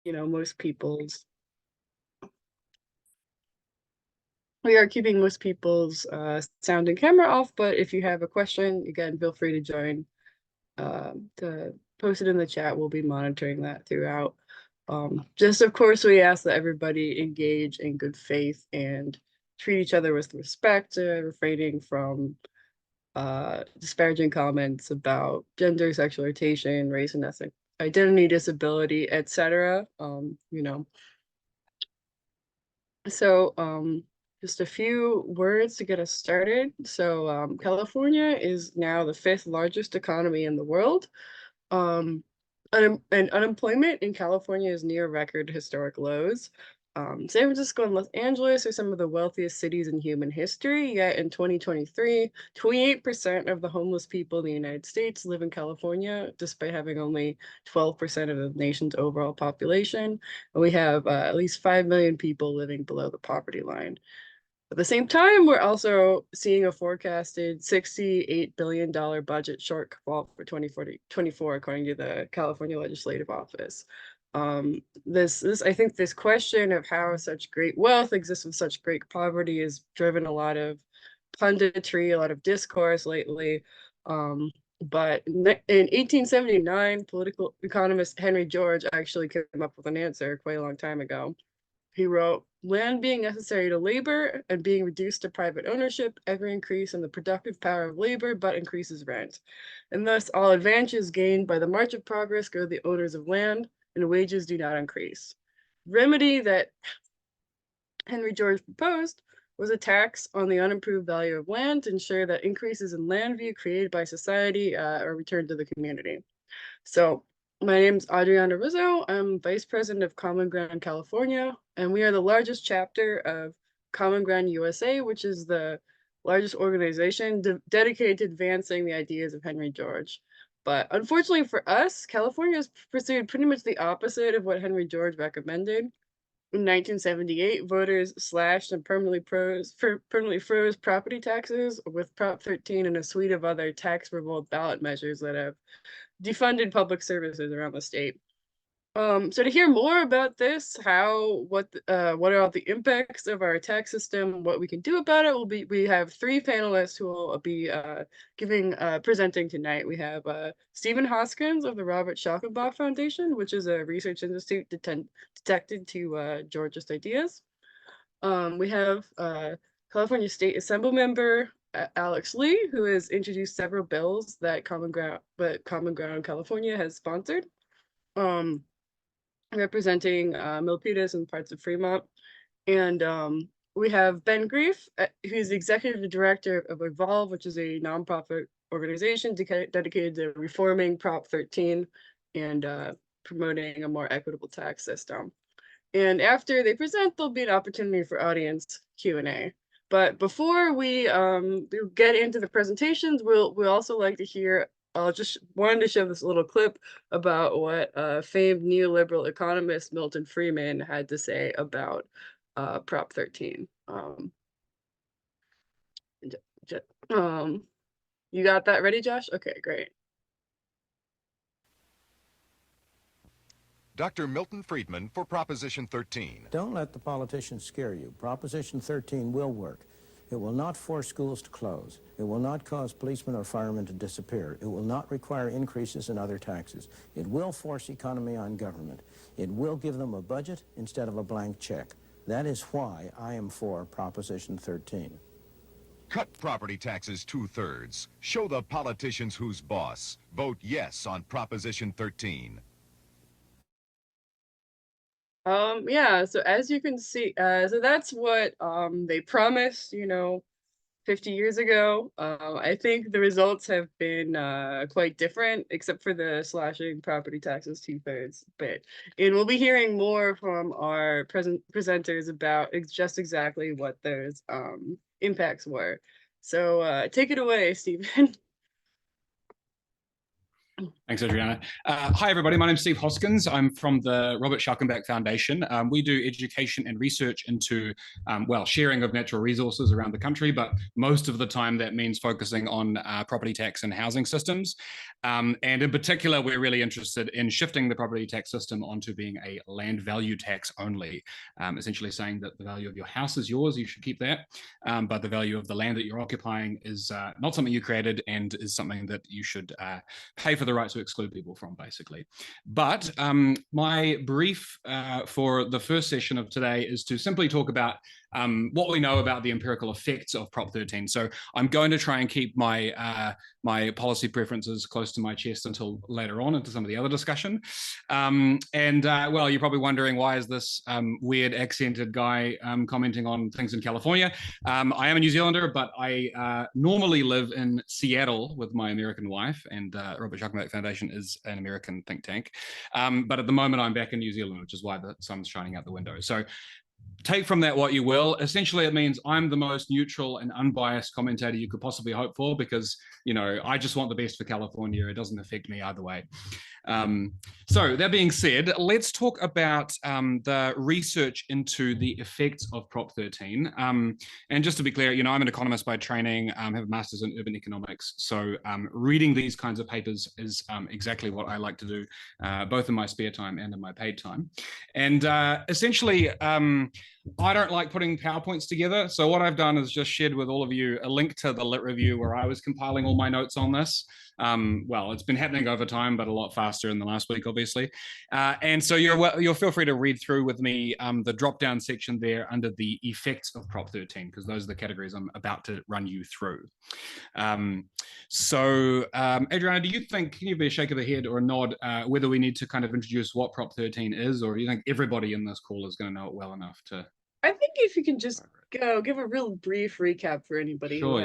most people's, we are keeping most people's sound and camera off, but if you have a question, again, feel free to join, to post it in the chat. We'll be monitoring that throughout. Just, of course, we ask that everybody engage in good faith and treat each other with respect, refraining from disparaging comments about gender, sexual orientation, race and ethnic identity, disability, etc. So just a few words to get us started. So California is now the 5th largest economy in the world. And unemployment in California is near record historic lows. San Francisco and Los Angeles are some of the wealthiest cities in human history, yet in 2023, 28% of the homeless people in the United States live in California, despite having only 12% of the nation's overall population. And we have at least 5 million people living below the poverty line. At the same time, we're also seeing a forecasted $68 billion budget shortfall for 2024, according to the California Legislative Office. I think this question of how such great wealth exists with such great poverty has driven a lot of punditry, a lot of discourse lately. But in 1879, political economist Henry George actually came up with an answer quite a long time ago. He wrote, "Land being necessary to labor and being reduced to private ownership, every increase in the productive power of labor but increases rent. And thus all advantages gained by the march of progress go to the owners of land, and wages do not increase." Remedy that Henry George proposed was a tax on the unimproved value of land to ensure that increases in land value created by society are returned to the community. So my name is Adriana Rizzo. I'm Vice President of Common Ground California, and we are the largest chapter of Common Ground USA, which is the largest organization dedicated to advancing the ideas of Henry George. But unfortunately for us, California has pursued pretty much the opposite of what Henry George recommended. In 1978, voters slashed and permanently froze property taxes with Prop 13 and a suite of other tax revolt ballot measures that have defunded public services around the state. So to hear more about this, what are all the impacts of our tax system, what we can do about it, we have 3 panelists who will be presenting tonight. We have Stephen Hoskins of the Robert Schalkenbach Foundation, which is a research institute detected to Georgist ideas. We have California State Assemblymember Alex Lee, who has introduced several bills that Common Ground California has sponsored, representing Milpitas and parts of Fremont. And we have Ben Grieff, who's the executive director of Evolve, which is a nonprofit organization dedicated to reforming Prop 13 and promoting a more equitable tax system. And after they present, there'll be an opportunity for audience Q&A. But before we get into the presentations, we'll also like to hear, just wanted to show this little clip about what famed neoliberal economist Milton Friedman had to say about Prop 13. You got that ready, Josh? Okay, great. Dr. Milton Friedman for Proposition 13. Don't let the politicians scare you. Proposition 13 will work. It will not force schools to close. It will not cause policemen or firemen to disappear. It will not require increases in other taxes. It will force economy on government. It will give them a budget instead of a blank check. That is why I am for Proposition 13. Cut property taxes 2/3. Show the politicians who's boss. Vote yes on Proposition 13. Yeah, so as you can see, so that's what they promised, 50 years ago. I think the results have been quite different, except for the slashing property taxes 2/3 bit. And we'll be hearing more from our presenters about just exactly what those impacts were. So take it away, Stephen. Thanks, Adriana. Hi, everybody. My name's Steve Hoskins. I'm from the Schalkenbach Foundation. We do education and research into, sharing of natural resources around the country, but most of the time that means focusing on property tax and housing systems. And in particular, we're really interested in shifting the property tax system onto being a land value tax only, essentially saying that the value of your house is yours, you should keep that, but the value of the land that you're occupying is not something you created and is something that you should pay for the right to exclude people from, basically. But my brief for the first session of today is to simply talk about what we know about the empirical effects of Prop 13. So I'm going to try and keep my my policy preferences close to my chest until later on into some of the other discussion. Well, you're probably wondering, why is this weird accented guy commenting on things in California? I am a New Zealander, but I normally live in Seattle with my American wife, and Robert Schalkenbach Foundation is an American think tank. But at the moment, I'm back in New Zealand, which is why the sun's shining out the window. So take from that what you will. Essentially, it means I'm the most neutral and unbiased commentator you could possibly hope for, because, you know, I just want the best for California. It doesn't affect me either way. So that being said, let's talk about the research into the effects of Prop 13. And just to be clear, you know, I'm an economist by training, have a master's in urban economics. So reading these kinds of papers is exactly what I like to do, both in my spare time and in my paid time. And essentially, I don't like putting PowerPoints together. So what I've done is just shared with all of you a link to the Lit Review where I was compiling all my notes on this. Well, it's been happening over time, but a lot faster in the last week, obviously. And so you'll feel free to read through with me the drop-down section there under the effects of Prop 13, because those are the categories I'm about to run you through. Adriana, do you think, can you be a shake of the head or a nod, whether we need to kind of introduce what Prop 13 is, or do you think everybody in this call is going to know it well enough to? I think if you can just give a real brief recap for anybody who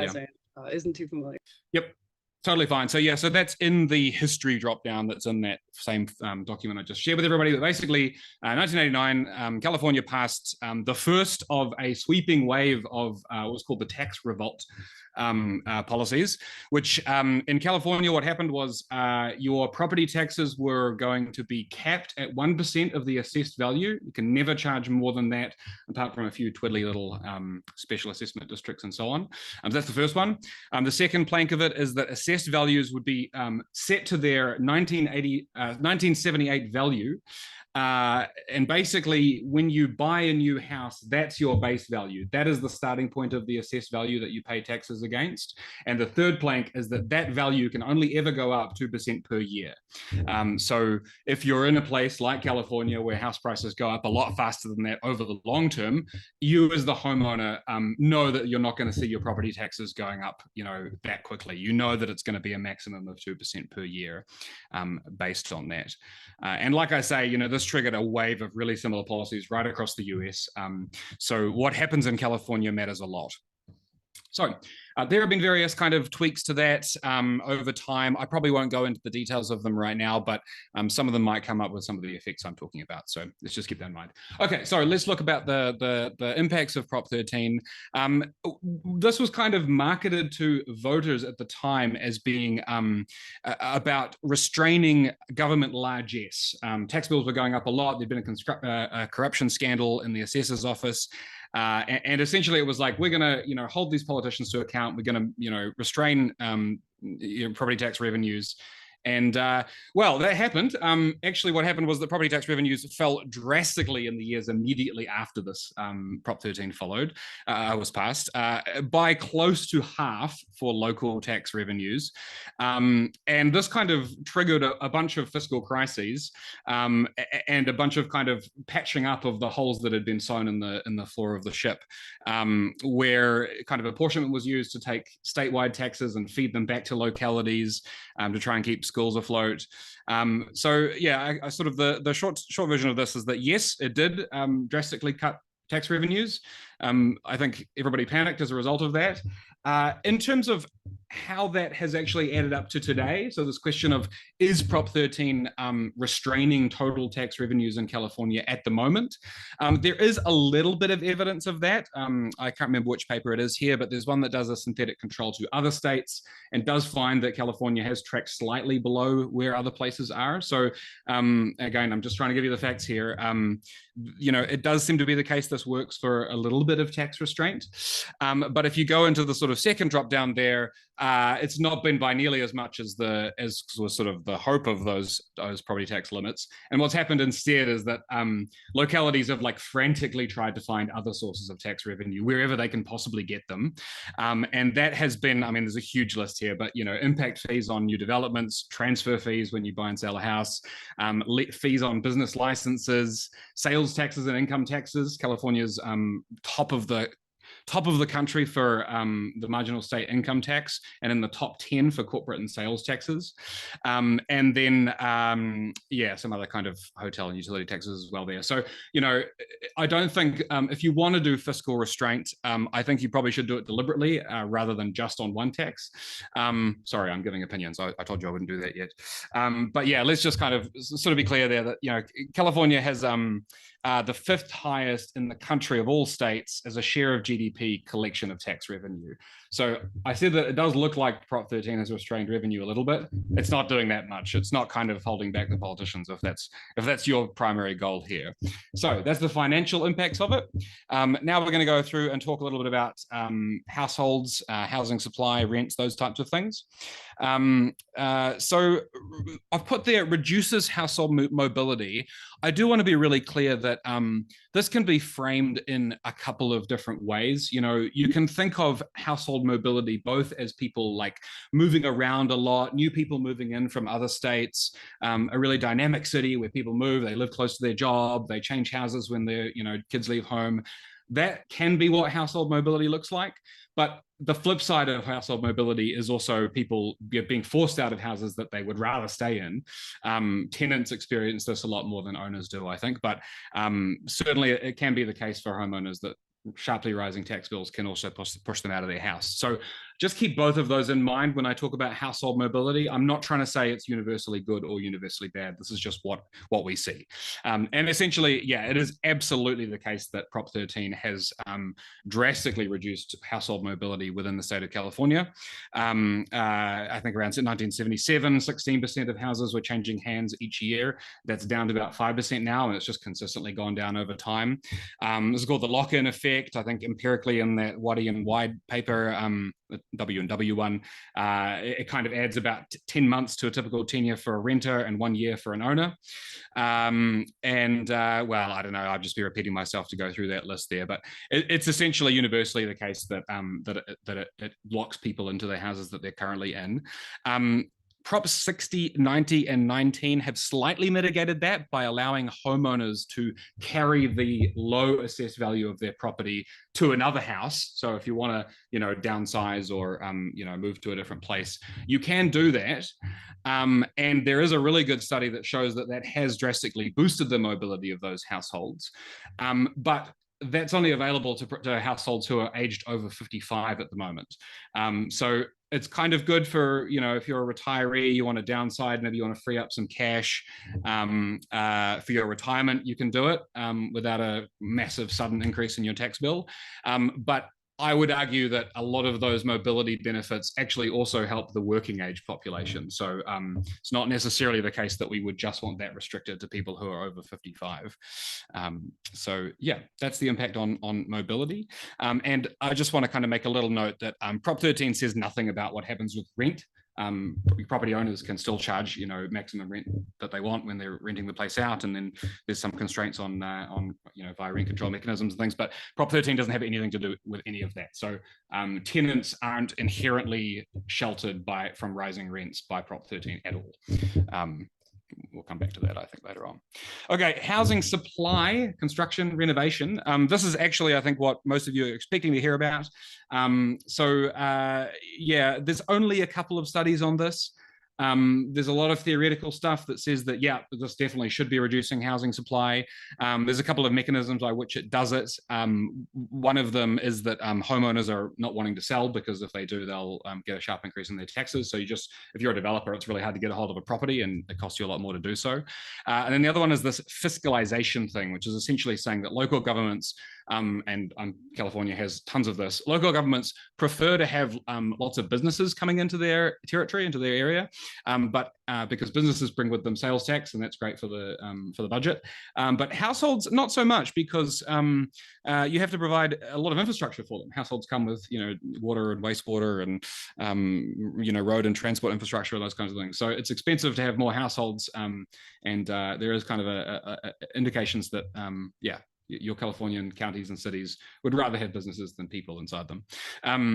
isn't too familiar. Yep. Totally fine. So yeah, so that's in the history drop down that's in that same document I just shared with everybody. But basically, 1989, California passed the first of a sweeping wave of what's called the tax revolt policies, which in California, what happened was your property taxes were going to be capped at 1% of the assessed value. You can never charge more than that, apart from a few twiddly little special assessment districts and so on. So that's the first one. The second plank of it is that assessed values would be set to their 1978 value. And basically, when you buy a new house, that's your base value. That is the starting point of the assessed value that you pay taxes against. And the third plank is that that value can only ever go up 2% per year. So if you're in a place like California where house prices go up a lot faster than that over the long term, you as the homeowner know that you're not going to see your property taxes going up, you know, that quickly. You know that it's going to be a maximum of 2% per year based on that. And like I say, you know, this triggered a wave of really similar policies right across the US. So what happens in California matters a lot. So there have been various kind of tweaks to that over time. I probably won't go into the details of them right now, but some of them might come up with some of the effects I'm talking about. So let's just keep that in mind. Okay, so let's look about the impacts of Prop 13. This was kind of marketed to voters at the time as being about restraining government largesse. Tax bills were going up a lot. There'd been a corruption scandal in the assessor's office. And essentially it was like, we're going to, you know, hold these politicians to account. We're going to, you know, restrain property tax revenues. And well, that happened. Actually, what happened was that property tax revenues fell drastically in the years immediately after this Prop 13 was passed, by close to half for local tax revenues. And this kind of triggered a bunch of fiscal crises and a bunch of kind of patching up of the holes that had been sewn in the floor of the ship, where kind of apportionment was used to take statewide taxes and feed them back to localities to try and keep schools afloat. So yeah, I sort of the short version of this is that yes, it did drastically cut tax revenues. I think everybody panicked as a result of that. In terms of how that has actually added up to today. So this question of, is Prop 13 restraining total tax revenues in California at the moment? There is a little bit of evidence of that. I can't remember which paper it is here, but there's one that does a synthetic control to other states and does find that California has tracked slightly below where other places are. So again, I'm just trying to give you the facts here. It does seem to be the case this works for a little bit of tax restraint. But if you go into the sort of second drop down there, it's not been by nearly as much as was sort of the hope of those property tax limits. And what's happened instead is that localities have like frantically tried to find other sources of tax revenue wherever they can possibly get them. And that has been, I mean, there's a huge list here, but, impact fees on new developments, transfer fees when you buy and sell a house, fees on business licenses, sales taxes and income taxes. California's top of the country for the marginal state income tax, and in the top 10 for corporate and sales taxes. And then, some other kind of hotel and utility taxes as well there. So, I don't think if you want to do fiscal restraint, I think you probably should do it deliberately rather than just on one tax. Sorry, I'm giving opinions. I told you I wouldn't do that yet. But yeah, let's just kind of sort of be clear there that, California has the fifth highest in the country of all states as a share of GDP collection of tax revenue. So I said that it does look like Prop 13 has restrained revenue a little bit. It's not doing that much. It's not kind of holding back the politicians if that's your primary goal here. So that's the financial impacts of it. Now we're going to go through and talk a little bit about households, housing supply, rents, those types of things. So I've put there reduces household mobility. I do want to be really clear that this can be framed in a couple of different ways. You can think of household mobility both as people like moving around a lot, new people moving in from other states, a really dynamic city where people move, they live close to their job, they change houses when their kids leave home. That can be what household mobility looks like. But the flip side of household mobility is also people being forced out of houses that they would rather stay in. Tenants experience this a lot more than owners do, I think. But certainly it can be the case for homeowners that sharply rising tax bills can also push them out of their house. So just keep both of those in mind when I talk about household mobility. I'm not trying to say it's universally good or universally bad. This is just what we see. And essentially, yeah, it is absolutely the case that Prop 13 has drastically reduced household mobility within the state of California. I think around 1977, 16% of houses were changing hands each year. That's down to about 5% now, and it's just consistently gone down over time. This is called the lock-in effect. I think empirically in that Waddy and Wide paper, W&W one, it kind of adds about 10 months to a typical tenure for a renter and 1 year for an owner. Well, I don't know, I'll just be repeating myself to go through that list there, but it's essentially universally the case that it locks people into the houses that they're currently in. Props 60, 90, and 19 have slightly mitigated that by allowing homeowners to carry the low assessed value of their property to another house. So if you want to, downsize or, move to a different place, you can do that. And there is a really good study that shows that has drastically boosted the mobility of those households. But that's only available to households who are aged over 55 at the moment. So it's kind of good for, if you're a retiree, you want to downside, maybe you want to free up some cash for your retirement, you can do it without a massive sudden increase in your tax bill. But I would argue that a lot of those mobility benefits actually also help the working age population. So it's not necessarily the case that we would just want that restricted to people who are over 55. So yeah, that's the impact on mobility. And I just want to kind of make a little note that Prop 13 says nothing about what happens with rent. Property owners can still charge, maximum rent that they want when they're renting the place out, and then there's some constraints on via rent control mechanisms and things. But Prop 13 doesn't have anything to do with any of that. So tenants aren't inherently sheltered from rising rents by Prop 13 at all. We'll come back to that, I think, later on. Okay, housing supply, construction, renovation. This is actually, I think, what most of you are expecting to hear about. Yeah, there's only a couple of studies on this. There's a lot of theoretical stuff that says that, yeah, this definitely should be reducing housing supply. There's a couple of mechanisms by which it does it. One of them is that homeowners are not wanting to sell, because if they do, they'll get a sharp increase in their taxes. So if you're a developer, it's really hard to get a hold of a property, and it costs you a lot more to do so. And then the other one is this fiscalization thing, which is essentially saying that local governments, and California has tons of this, local governments prefer to have lots of businesses coming into their territory, into their area, but because businesses bring with them sales tax, and that's great for the budget. But households, not so much, because you have to provide a lot of infrastructure for them. Households come with, water and wastewater and, road and transport infrastructure and those kinds of things. So it's expensive to have more households, and there is kind of indications that, your Californian counties and cities would rather have businesses than people inside them.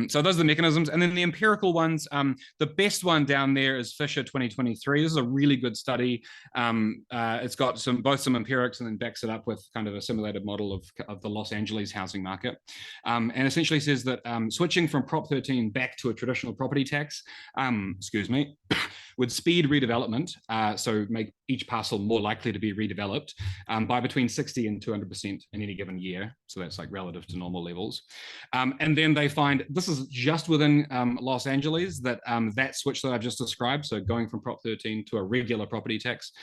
So those are the mechanisms. And then the empirical ones, the best one down there is Fisher 2023. This is a really good study. It's got both some empirics and then backs it up with kind of a simulated model of the Los Angeles housing market. And essentially says that switching from Prop 13 back to a traditional property tax, would speed redevelopment, so make each parcel more likely to be redeveloped by between 60 and 200% in any given year. So that's like relative to normal levels. And then they find, this is just within Los Angeles, that that switch that I've just described, so going from Prop 13 to a regular property tax,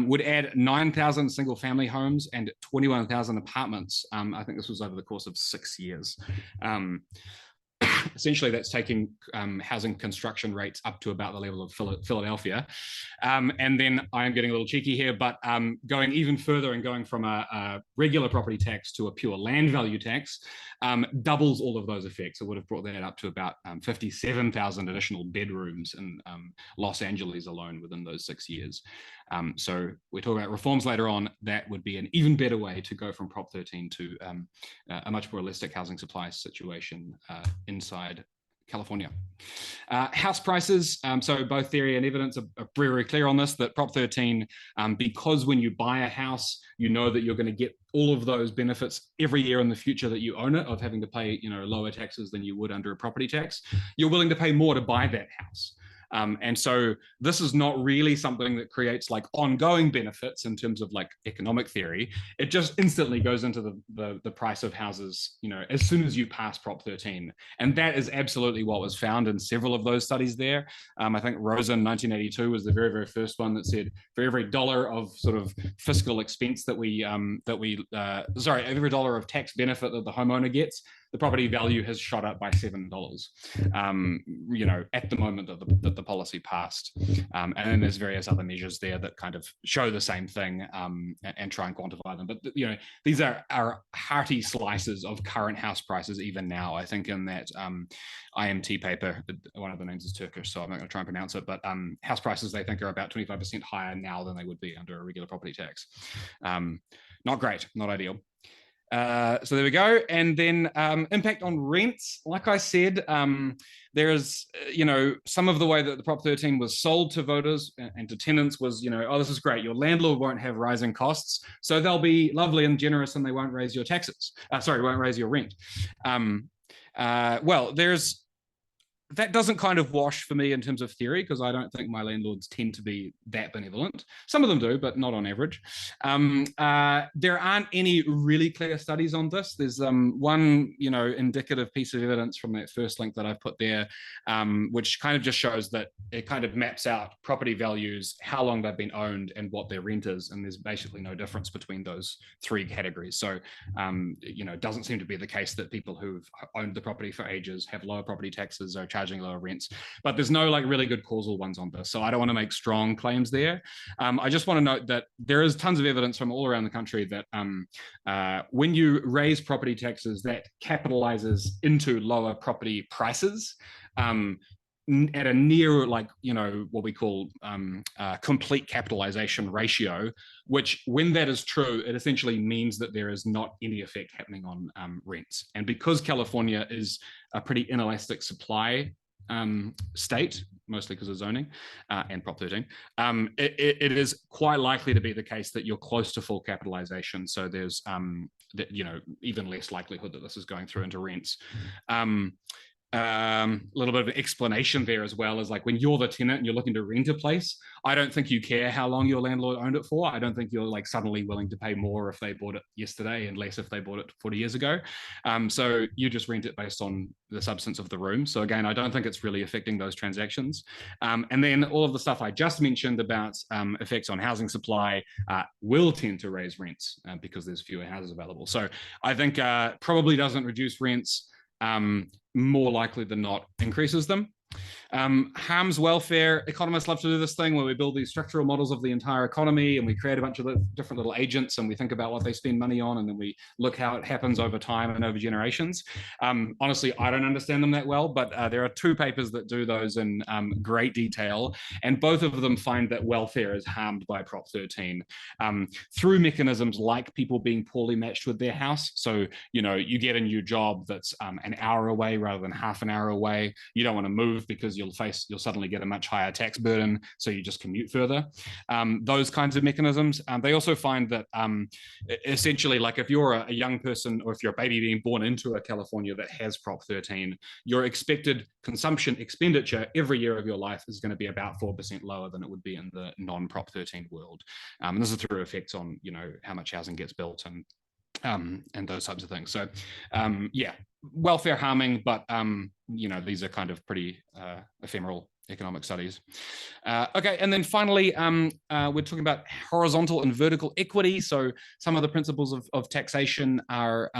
would add 9,000 single family homes and 21,000 apartments. I think this was over the course of 6 years. Essentially, that's taking housing construction rates up to about the level of Philadelphia. And then I'm getting a little cheeky here, but going even further and going from a regular property tax to a pure land value tax doubles all of those effects. It would have brought that up to about 57,000 additional bedrooms in Los Angeles alone within those 6 years. So we talk about reforms later on. That would be an even better way to go from Prop 13 to a much more realistic housing supply situation inside California. House prices, so both theory and evidence are very, very clear on this, that Prop 13, because when you buy a house, you know that you're going to get all of those benefits every year in the future that you own it, of having to pay lower taxes than you would under a property tax, you're willing to pay more to buy that house. And so this is not really something that creates like ongoing benefits in terms of like economic theory. It just instantly goes into the price of houses, as soon as you pass Prop 13. And that is absolutely what was found in several of those studies there. I think Rosen 1982 was the very, very first one that said for every dollar of sort of fiscal expense every dollar of tax benefit that the homeowner gets, the property value has shot up by $7, at the moment that the policy passed. And then there's various other measures there that kind of show the same thing and try and quantify them. But, these are hearty slices of current house prices even now. I think in that IMT paper, one of the names is Turkish, so I'm not going to try and pronounce it, but house prices, they think, are about 25% higher now than they would be under a regular property tax. Not great, not ideal. So there we go. And then impact on rents. Like I said, there is, some of the way that the Prop 13 was sold to voters and to tenants was, oh, this is great. Your landlord won't have rising costs, so they'll be lovely and generous and they won't raise your taxes. Won't raise your rent. Well, that doesn't kind of wash for me in terms of theory, because I don't think my landlords tend to be that benevolent. Some of them do, but not on average. There aren't any really clear studies on this. There's one, indicative piece of evidence from that first link that I've put there, which kind of just shows that it kind of maps out property values, how long they've been owned, and what their rent is. And there's basically no difference between those three categories. So, it doesn't seem to be the case that people who've owned the property for ages have lower property taxes or charging lower rents, but there's no like really good causal ones on this. So I don't want to make strong claims there. I just want to note that there is tons of evidence from all around the country that when you raise property taxes, that capitalizes into lower property prices. At a near what we call complete capitalization ratio, which when that is true, it essentially means that there is not any effect happening on rents. And because California is a pretty inelastic supply state, mostly because of zoning and Prop 13, it is quite likely to be the case that you're close to full capitalization. So there's even less likelihood that this is going through into rents. little bit of an explanation there as well, is like when you're the tenant and you're looking to rent a place, I don't think you care how long your landlord owned it for. I don't think you're like suddenly willing to pay more if they bought it yesterday and less if they bought it 40 years ago. So you just rent it based on the substance of the room. So again, I don't think it's really affecting those transactions. And then all of the stuff I just mentioned about effects on housing supply will tend to raise rents because there's fewer houses available. So I think probably doesn't reduce rents, more likely than not increases them. Harms welfare. Economists love to do this thing where we build these structural models of the entire economy and we create a bunch of different little agents and we think about what they spend money on and then we look how it happens over time and over generations. Honestly, I don't understand them that well, but there are two papers that do those in great detail, and both of them find that welfare is harmed by Prop 13 through mechanisms like people being poorly matched with their house. So, you know, you get a new job that's an hour away rather than half an hour away. You don't want to move because you'll suddenly get a much higher tax burden, so you just commute further. Those kinds of mechanisms. They also find that essentially, like if you're a young person or if you're a baby being born into a California that has Prop 13, your expected consumption expenditure every year of your life is going to be about 4% lower than it would be in the non-Prop 13 world. And this is through effects on, you know, how much housing gets built and those types of things. So yeah, welfare harming, but you know, these are kind of pretty ephemeral economic studies. Okay, and then finally, we're talking about horizontal and vertical equity. So some of the principles of taxation are,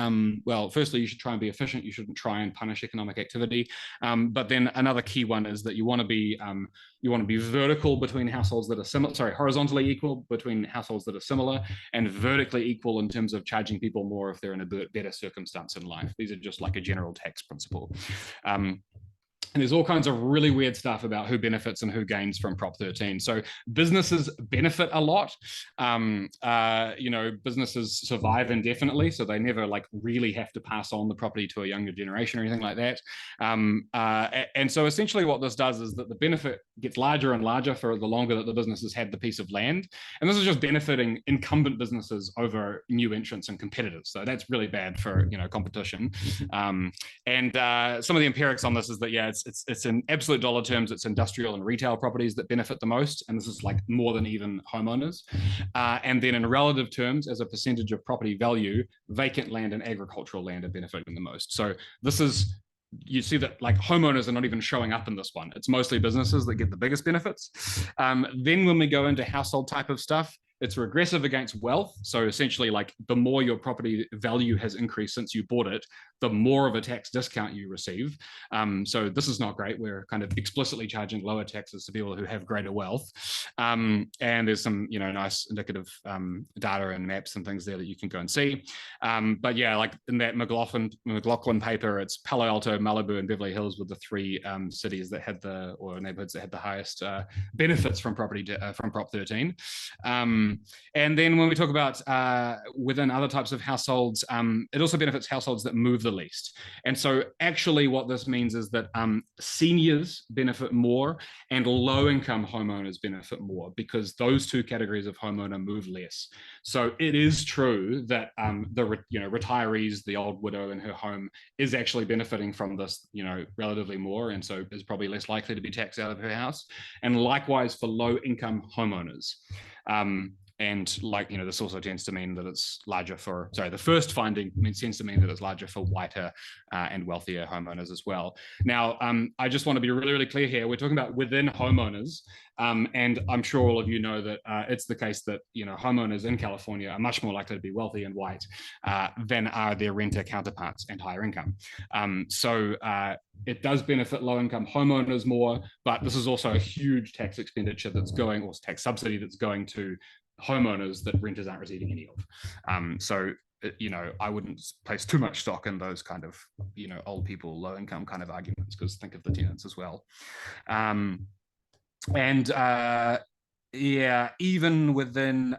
well, firstly, you should try and be efficient. You shouldn't try and punish economic activity. But then another key one is that you want to be vertical between households that are similar, sorry, horizontally equal between households that are similar, and vertically equal in terms of charging people more if they're in a better circumstance in life. These are just like a general tax principle. And there's all kinds of really weird stuff about who benefits and who gains from Prop 13. So businesses benefit a lot. You know, businesses survive indefinitely, so they never like really have to pass on the property to a younger generation or anything like that. And so essentially what this does is that the benefit gets larger and larger for the longer that the business has had the piece of land. And this is just benefiting incumbent businesses over new entrants and competitors. So that's really bad for, you know, competition. And some of the empirics on this is that, yeah, it's in absolute dollar terms, it's industrial and retail properties that benefit the most, and this is like more than even homeowners. And then in relative terms, as a percentage of property value, vacant land and agricultural land are benefiting the most. So this is, you see that like homeowners are not even showing up in this one. It's mostly businesses that get the biggest benefits. Then when we go into household type of stuff, it's regressive against wealth. So essentially, like the more your property value has increased since you bought it, the more of a tax discount you receive. So this is not great. We're kind of explicitly charging lower taxes to people who have greater wealth. And there's some, you know, nice indicative data and maps and things there that you can go and see. But yeah, like in that McLaughlin paper, it's Palo Alto, Malibu, and Beverly Hills were the three cities that had or neighborhoods that had the highest benefits from Prop 13. And then when we talk about within other types of households, it also benefits households that move the least. And so actually what this means is that seniors benefit more and low-income homeowners benefit more because those two categories of homeowner move less. So it is true that retirees, the old widow in her home, is actually benefiting from this, you know, relatively more, and so is probably less likely to be taxed out of her house. And likewise for low-income homeowners. And like, you know, this also tends to mean that it's larger for, the first finding tends to mean that it's larger for whiter and wealthier homeowners as well. Now, I just want to be really, really clear here. We're talking about within homeowners. And I'm sure all of you know that it's the case that, you know, homeowners in California are much more likely to be wealthy and white than are their renter counterparts and higher income. So it does benefit low-income homeowners more, but this is also a huge tax expenditure that's going, or tax subsidy that's going to homeowners that renters aren't receiving any of. So, you know, I wouldn't place too much stock in those kind of, you know, old people, low income kind of arguments, because think of the tenants as well. Yeah, even within,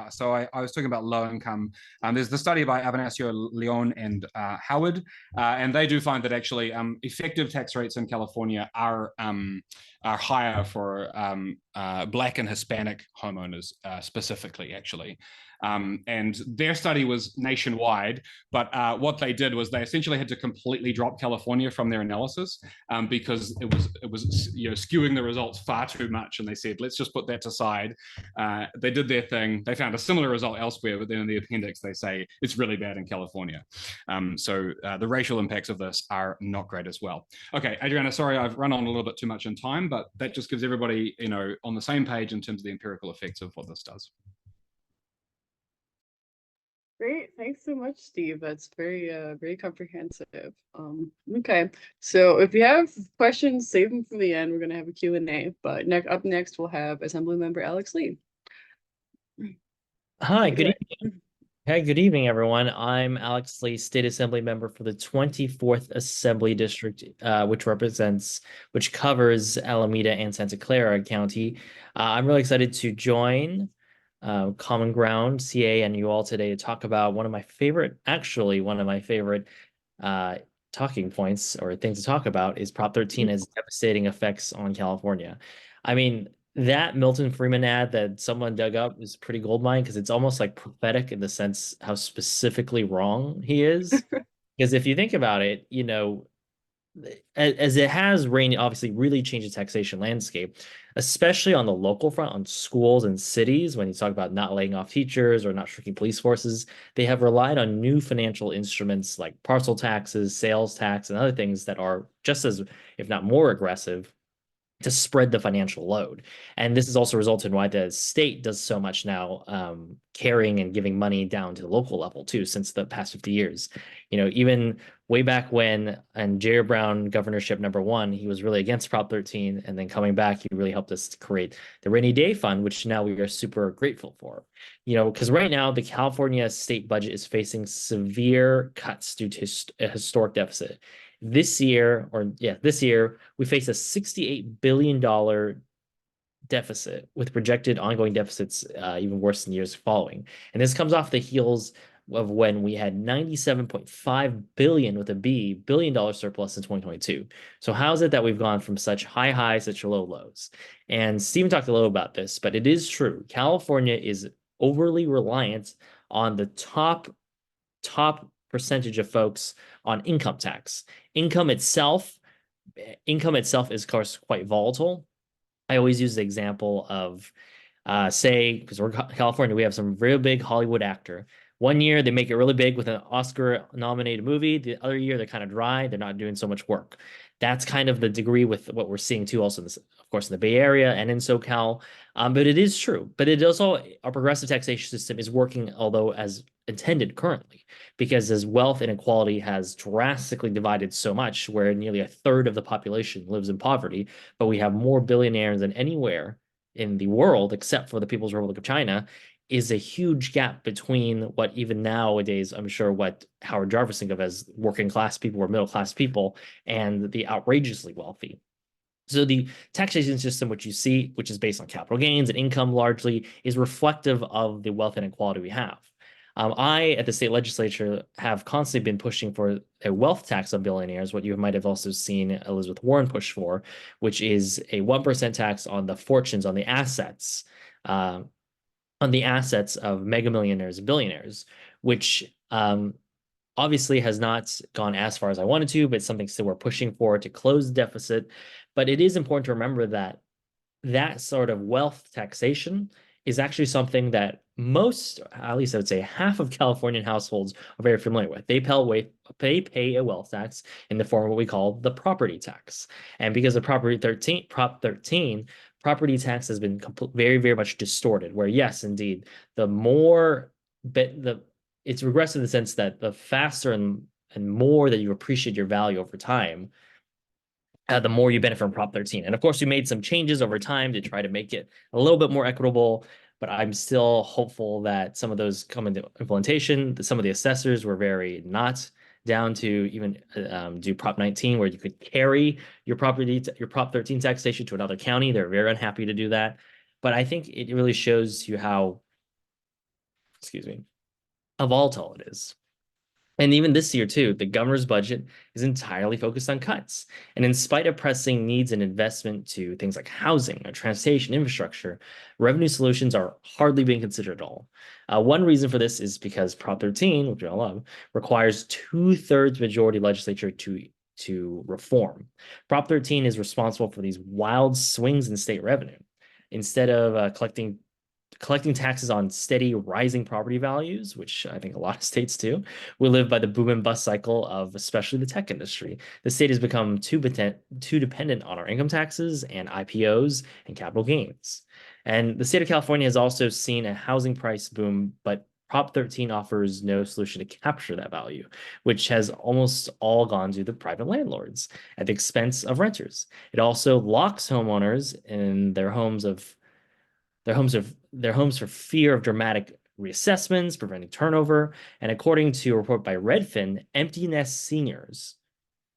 so I was talking about low income. There's the study by Avanasio, Leon, and Howard, and they do find that actually effective tax rates in California are are higher for Black and Hispanic homeowners specifically, actually. And their study was nationwide, but what they did was they essentially had to completely drop California from their analysis because it was skewing the results far too much, and they said let's just put that aside. They did their thing. They found a similar result elsewhere, but then in the appendix they say it's really bad in California. So the racial impacts of this are not great as well. Okay, Adriana, sorry I've run on a little bit too much in time, but that just gives everybody on the same page in terms of the empirical effects of what this does. Great, thanks so much, Steve. That's very comprehensive. Okay, so if you have questions, save them for the end. We're gonna have a Q&A, but up next we'll have Assemblymember Alex Lee. Hi, good evening. Hey, good evening, everyone. I'm Alex Lee, State Assembly Member for the 24th Assembly District, which covers Alameda and Santa Clara County. I'm really excited to join Common Ground, CA, and you all today to talk about one of my favorite talking points or things to talk about is Prop 13 as devastating effects on California. I mean, that Milton Friedman ad that someone dug up is pretty goldmine because it's almost like prophetic in the sense how specifically wrong he is. Because if you think about it, as it has obviously really changed the taxation landscape, especially on the local front, on schools and cities, when you talk about not laying off teachers or not shrinking police forces, they have relied on new financial instruments like parcel taxes, sales tax, and other things that are just as, if not more aggressive, to spread the financial load. And this has also resulted in why the state does so much now, carrying and giving money down to the local level too, since the past 50 years. Even way back when, and Jerry Brown governorship #1, he was really against Prop 13, and then coming back, he really helped us to create the rainy day fund, which now we are super grateful for. Because right now the California state budget is facing severe cuts due to a historic deficit. This year, we face a $68 billion deficit with projected ongoing deficits even worse than years following. And this comes off the heels of when we had $97.5 billion with a billion-dollar surplus in 2022. So how is it that we've gone from such high highs to such low lows? And Stephen talked a little about this, but it is true. California is overly reliant on the top percentage of folks on income tax. Income itself is, of course, quite volatile. I always use the example of, say, because we're California, we have some real big Hollywood actor. One year they make it really big with an Oscar-nominated movie. The other year they're kind of dry. They're not doing so much work. That's kind of the degree with what we're seeing too, also, of course, in the Bay Area and in SoCal. But it is true. But it also, our progressive taxation system is working, although as intended currently, because as wealth inequality has drastically divided so much, where nearly a third of the population lives in poverty, but we have more billionaires than anywhere in the world, except for the People's Republic of China, is a huge gap between what even nowadays, I'm sure what Howard Jarvis think of as working class people or middle class people and the outrageously wealthy. So the taxation system, which you see, which is based on capital gains and income largely, is reflective of the wealth inequality we have. I, at the state legislature, have constantly been pushing for a wealth tax on billionaires, what you might have also seen Elizabeth Warren push for, which is a 1% tax on the fortunes, on the assets of mega millionaires and billionaires, which obviously has not gone as far as I wanted to, but something still we're pushing for to close the deficit. But it is important to remember that that sort of wealth taxation is actually something that most, at least I would say half of Californian households are very familiar with. They pay a wealth tax in the form of what we call the property tax. And because of Prop 13, property tax has been very, very much distorted, where yes, indeed, it's regressive in the sense that the faster and more that you appreciate your value over time, the more you benefit from Prop 13. And of course, we made some changes over time to try to make it a little bit more equitable, but I'm still hopeful that some of those come into implementation. Some of the assessors were very not down to even do Prop 19, where you could carry your Prop 13 taxation to another county. They're very unhappy to do that. But I think it really shows you how, how volatile it is. And even this year, too, the governor's budget is entirely focused on cuts. And in spite of pressing needs and investment to things like housing or transportation infrastructure, revenue solutions are hardly being considered at all. One reason for this is because Prop 13, which we all love, requires 2/3 majority legislature to reform. Prop 13 is responsible for these wild swings in state revenue. Instead of collecting taxes on steady rising property values, which I think a lot of states do, we live by the boom and bust cycle of especially the tech industry. The state has become too dependent on our income taxes and IPOs and capital gains. And the state of California has also seen a housing price boom, but Prop 13 offers no solution to capture that value, which has almost all gone to the private landlords at the expense of renters. It also locks homeowners in their homes for fear of dramatic reassessments, preventing turnover. And according to a report by Redfin, empty nest seniors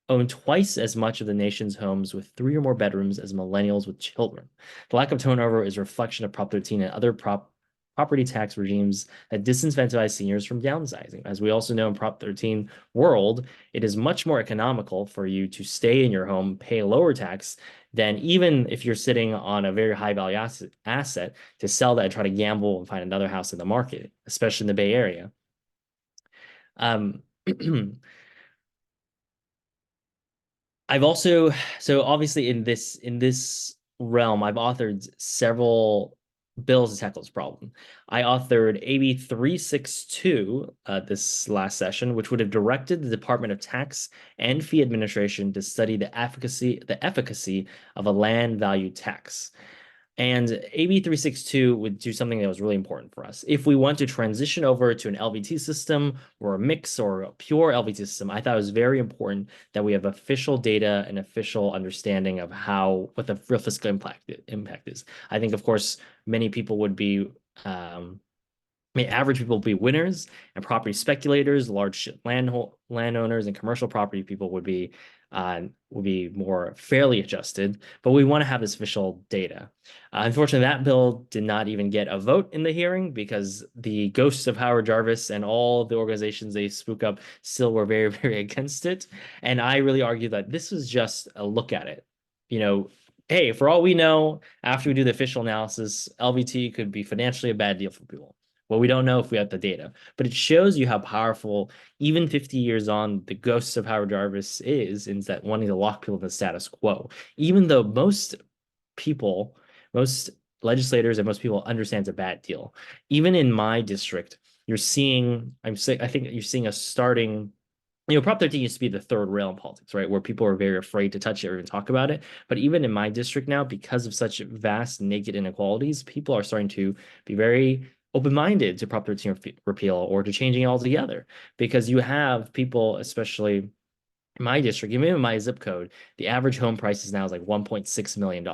own twice as much of the nation's homes with 3 or more bedrooms as millennials with children. The lack of turnover is a reflection of Prop 13 and other property tax regimes that disincentivize seniors from downsizing. As we also know in Prop 13 world, it is much more economical for you to stay in your home, pay a lower tax, than even if you're sitting on a very high value asset to sell that and try to gamble and find another house in the market, especially in the Bay Area. I've also, so obviously in this realm, I've authored several bills to tackle this problem. I authored AB 362 this last session, which would have directed the Department of Tax and Fee Administration to study the efficacy of a land value tax. And AB 362 would do something that was really important for us. If we want to transition over to an LVT system or a mix or a pure LVT system, I thought it was very important that we have official data and official understanding of what the real fiscal impact is. I think, of course, many people would be average people would be winners, and property speculators, large landowners, and commercial property people would be more fairly adjusted. But we want to have this official data. Unfortunately, that bill did not even get a vote in the hearing because the ghosts of Howard Jarvis and all of the organizations they spook up still were very, very against it. And I really argue that this was just a look at it. Hey, for all we know, after we do the official analysis, LVT could be financially a bad deal for people. Well, we don't know if we have the data, but it shows you how powerful, even 50 years on, the ghosts of Howard Jarvis is that wanting to lock people in the status quo. Even though most legislators and most people understand it's a bad deal. Even in my district, I think you're seeing a starting. Prop 13 used to be the third rail in politics, right? Where people are very afraid to touch it or even talk about it. But even in my district now, because of such vast naked inequalities, people are starting to be very open-minded to Prop 13 repeal or to changing it altogether. Because you have people, especially in my district, even in my zip code, the average home price is now like $1.6 million.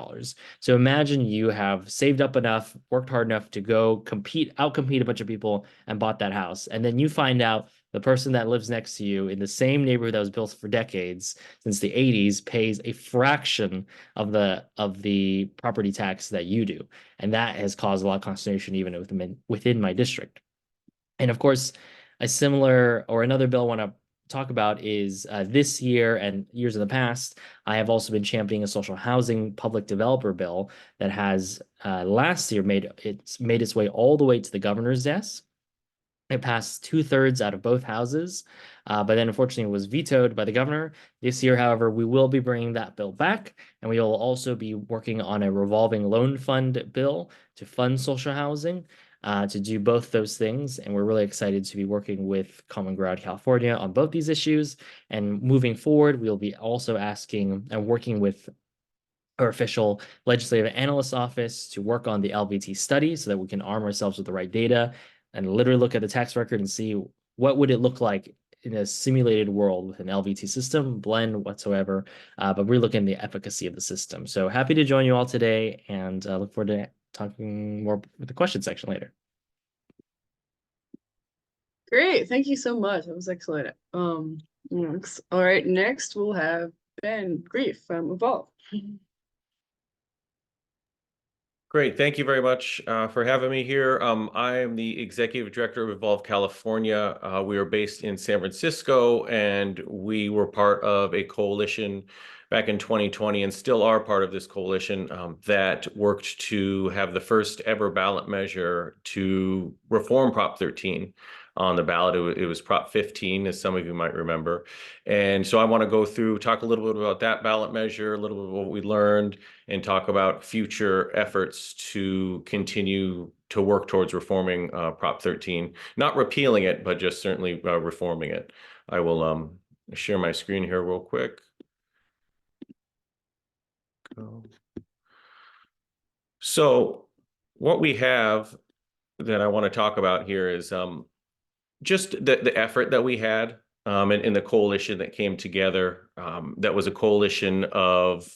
So imagine you have saved up enough, worked hard enough to go outcompete a bunch of people and bought that house. And then you find out the person that lives next to you in the same neighborhood that was built for decades, since the 80s, pays a fraction of the property tax that you do. And that has caused a lot of consternation even within my district. And of course, another bill I want to talk about is this year and years in the past, I have also been championing a social housing public developer bill that has last year made its way all the way to the governor's desk. It passed 2/3 out of both houses, but then unfortunately it was vetoed by the governor. This year, however, we will be bringing that bill back, and we will also be working on a revolving loan fund bill to fund social housing, to do both those things. And we're really excited to be working with Common Ground California on both these issues. And moving forward, we'll be also asking and working with our official legislative analyst office to work on the LVT study so that we can arm ourselves with the right data and literally look at the tax record and see what would it look like in a simulated world with an LVT system, blend whatsoever, but we're looking at the efficacy of the system. So happy to join you all today, and look forward to talking more with the question section later. Great, thank you so much. That was excellent. All right, next we'll have Ben Grieff from Evolve. Great. Thank you very much for having me here. I am the Executive Director of Evolve California. We are based in San Francisco, and we were part of a coalition back in 2020 and still are part of this coalition that worked to have the first ever ballot measure to reform Prop 13 on the ballot. It was Prop 15, as some of you might remember. And so I want to go through, talk a little bit about that ballot measure, a little bit of what we learned, and talk about future efforts to continue to work towards reforming Prop 13, not repealing it, but just certainly reforming it. I will share my screen here real quick. So what we have that I want to talk about here is just the effort that we had and the coalition that came together. That was a coalition of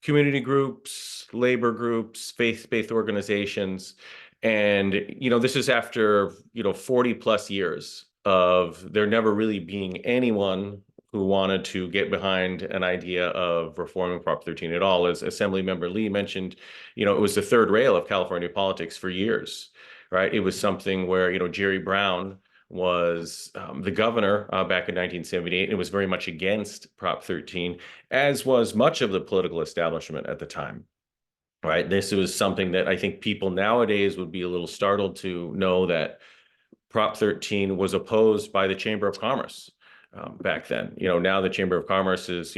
community groups, labor groups, faith-based organizations. And, this is after, 40 plus years of there never really being anyone who wanted to get behind an idea of reforming Prop 13 at all. As Assemblymember Lee mentioned, it was the third rail of California politics for years, right? It was something where, Jerry Brown was the governor back in 1978. It was very much against Prop 13, as was much of the political establishment at the time, right? This was something that I think people nowadays would be a little startled to know that Prop 13 was opposed by the Chamber of Commerce back then. Now the Chamber of Commerce is,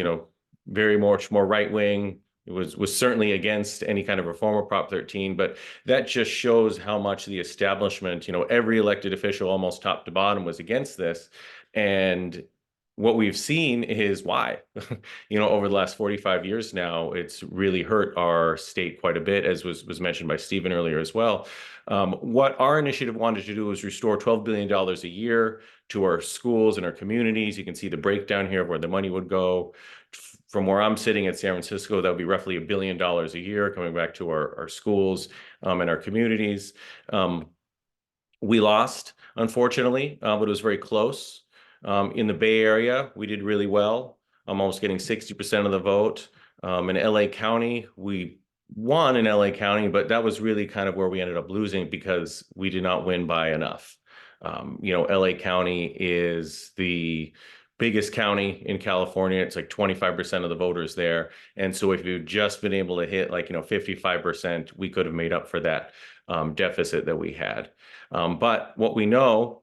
very much more right-wing. It was certainly against any kind of reform of Prop 13, but that just shows how much the establishment, every elected official almost top to bottom was against this. And what we've seen is why, over the last 45 years now, it's really hurt our state quite a bit, as was mentioned by Stephen earlier as well. What our initiative wanted to do was restore $12 billion a year to our schools and our communities. You can see the breakdown here of where the money would go. From where I'm sitting at San Francisco, that would be roughly $1 billion a year coming back to our schools and our communities. We lost, unfortunately, but it was very close. In the Bay Area, we did really well. I'm almost getting 60% of the vote. In LA County, we won in LA County, but that was really kind of where we ended up losing because we did not win by enough. LA County is the biggest county in California. It's like 25% of the voters there. And so if you'd just been able to hit 55%, we could have made up for that deficit that we had. But what we know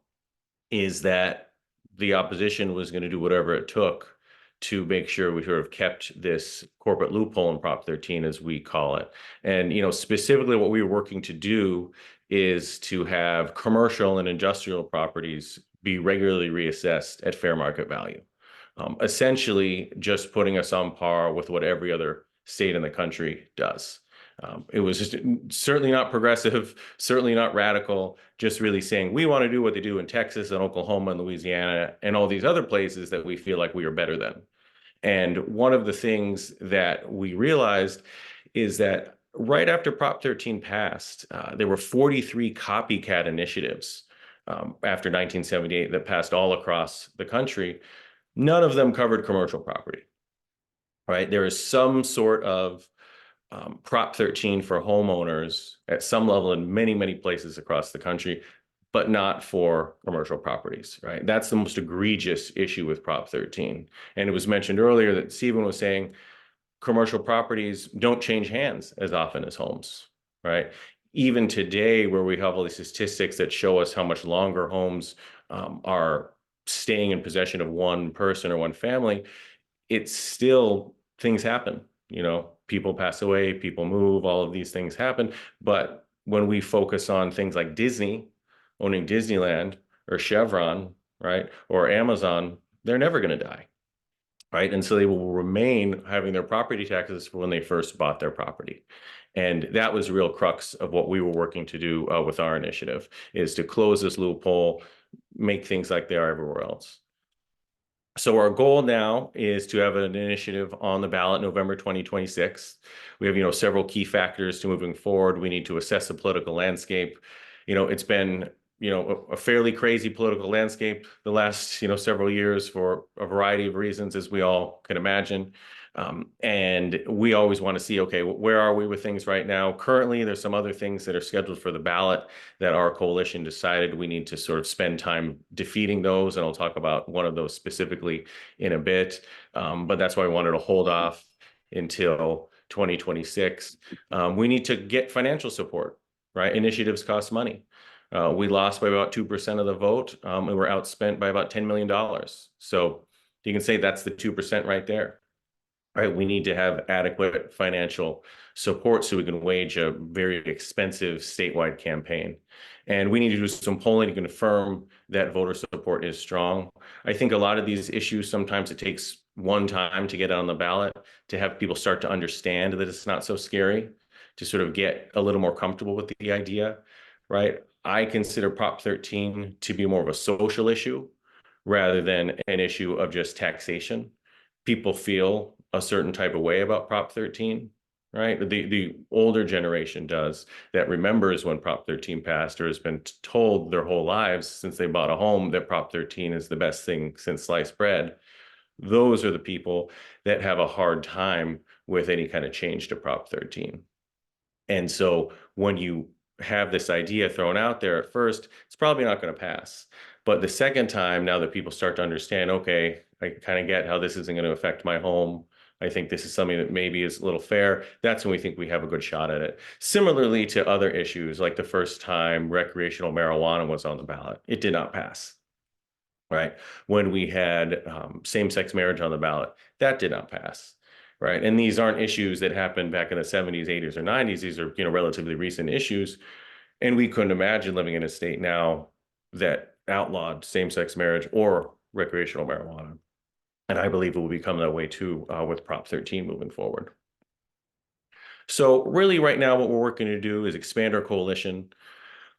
is that the opposition was going to do whatever it took to make sure we sort of kept this corporate loophole in Prop 13, as we call it. And, specifically what we were working to do is to have commercial and industrial properties be regularly reassessed at fair market value. Essentially just putting us on par with what every other state in the country does. It was just certainly not progressive, certainly not radical, just really saying we want to do what they do in Texas and Oklahoma and Louisiana and all these other places that we feel like we are better than. And one of the things that we realized is that right after Prop 13 passed, there were 43 copycat initiatives after 1978 that passed all across the country. None of them covered commercial property, right? There is some sort of Prop 13 for homeowners at some level in many, many places across the country, but not for commercial properties, right? That's the most egregious issue with Prop 13. And it was mentioned earlier that Stephen was saying commercial properties don't change hands as often as homes, right? Even today, where we have all these statistics that show us how much longer homes are staying in possession of one person or one family, it's still, things happen. People pass away, people move, all of these things happen. But when we focus on things like Disney, owning Disneyland, or Chevron, right, or Amazon, they're never going to die, right? And so they will remain having their property taxes when they first bought their property. And that was the real crux of what we were working to do with our initiative, is to close this loophole, make things like they are everywhere else. So our goal now is to have an initiative on the ballot November 2026. We have, several key factors to moving forward. We need to assess the political landscape. It's been, a fairly crazy political landscape the last, several years for a variety of reasons, as we all can imagine. And we always want to see, okay, where are we with things right now? Currently, there's some other things that are scheduled for the ballot that our coalition decided we need to sort of spend time defeating those. And I'll talk about one of those specifically in a bit. But that's why I wanted to hold off until 2026. We need to get financial support, right? Initiatives cost money. We lost by about 2% of the vote, and we're outspent by about $10 million. So you can say that's the 2% right there. Right, we need to have adequate financial support so we can wage a very expensive statewide campaign. And we need to do some polling to confirm that voter support is strong. I think a lot of these issues, sometimes it takes one time to get it on the ballot, to have people start to understand that it's not so scary, to sort of get a little more comfortable with the idea, right? I consider Prop 13 to be more of a social issue rather than an issue of just taxation. People feel a certain type of way about Prop 13, right? The older generation does, that remembers when Prop 13 passed or has been told their whole lives since they bought a home that Prop 13 is the best thing since sliced bread. Those are the people that have a hard time with any kind of change to Prop 13. And so when you have this idea thrown out there at first, it's probably not going to pass. But the second time, now that people start to understand, okay, I kind of get how this isn't going to affect my home, I think this is something that maybe is a little fair, that's when we think we have a good shot at it. Similarly to other issues, like the first time recreational marijuana was on the ballot, it did not pass, right? When we had same-sex marriage on the ballot, that did not pass, right? And these aren't issues that happened back in the 70s, 80s, or 90s. These are, relatively recent issues. And we couldn't imagine living in a state now that outlawed same-sex marriage or recreational marijuana. And I believe it will become that way too with Prop 13 moving forward. So really right now, what we're working to do is expand our coalition.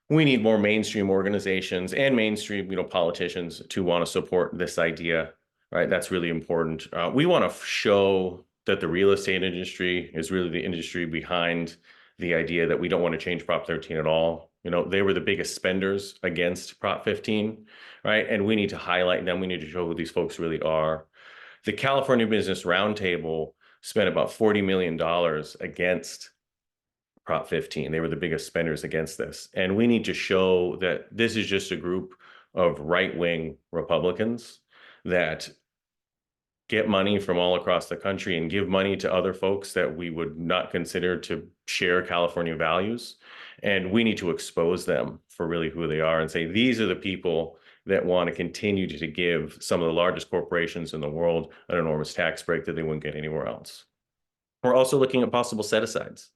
We need more mainstream organizations and mainstream, politicians to want to support this idea, right? That's really important. We want to show that the real estate industry is really the industry behind the idea that we don't want to change Prop 13 at all. They were the biggest spenders against Prop 15, right? And we need to highlight them. We need to show who these folks really are. The California Business Roundtable spent about $40 million against Prop 15. They were the biggest spenders against this. And we need to show that this is just a group of right-wing Republicans that get money from all across the country and give money to other folks that we would not consider to share California values. And we need to expose them for really who they are and say, these are the people that want to continue to give some of the largest corporations in the world an enormous tax break that they wouldn't get anywhere else. We're also looking at possible set-asides,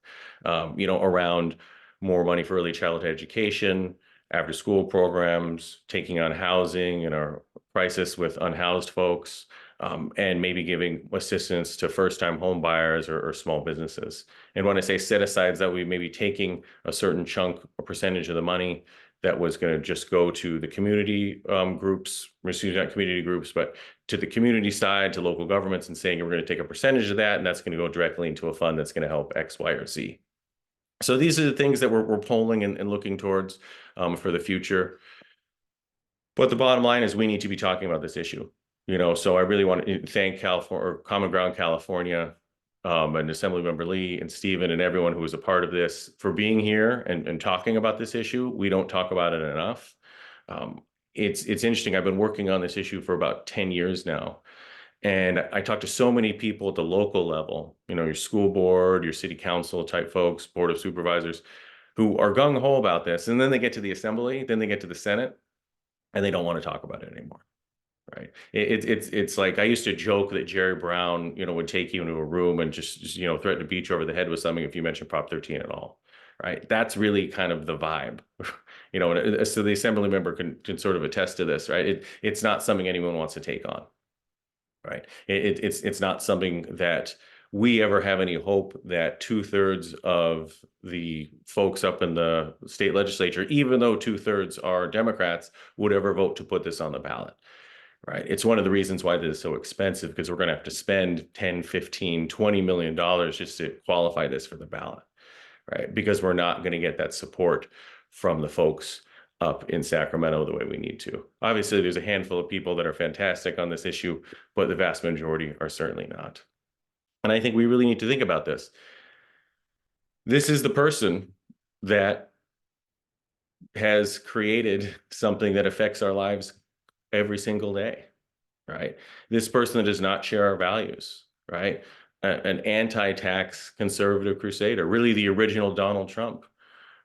around more money for early childhood education, after-school programs, taking on housing and our crisis with unhoused folks, and maybe giving assistance to first-time home buyers or small businesses. And when I say set-asides, that we may be taking a certain chunk or percentage of the money that was going to just go to the community groups, excuse me, not community groups, but to the community side, to local governments, and saying we're going to take a percentage of that, and that's going to go directly into a fund that's going to help X, Y, or Z. So these are the things that we're polling and looking towards for the future. But the bottom line is we need to be talking about this issue. So I really want to thank Common Ground California, and Assemblymember Lee and Stephen and everyone who was a part of this for being here and talking about this issue. We don't talk about it enough. It's interesting. I've been working on this issue for about 10 years now. And I talk to so many people at the local level, your school board, your city council type folks, board of supervisors, who are gung-ho about this. And then they get to the assembly, then they get to the Senate, and they don't want to talk about it anymore. Right. It's like I used to joke that Jerry Brown, would take you into a room and just threaten to beat you over the head with something if you mentioned Prop 13 at all. Right. That's really kind of the vibe, so the assembly member can sort of attest to this. Right. It's not something anyone wants to take on. Right. It's not something that we ever have any hope that 2/3 of the folks up in the state legislature, even though 2/3 are Democrats, would ever vote to put this on the ballot. Right. It's one of the reasons why this is so expensive, because we're going to have to spend 10, 15, $20 million just to qualify this for the ballot. Right. Because we're not going to get that support from the folks up in Sacramento the way we need to. Obviously, there's a handful of people that are fantastic on this issue, but the vast majority are certainly not. And I think we really need to think about this. This is the person that has created something that affects our lives every single day, right? This person that does not share our values, right? An anti-tax conservative crusader, really the original Donald Trump,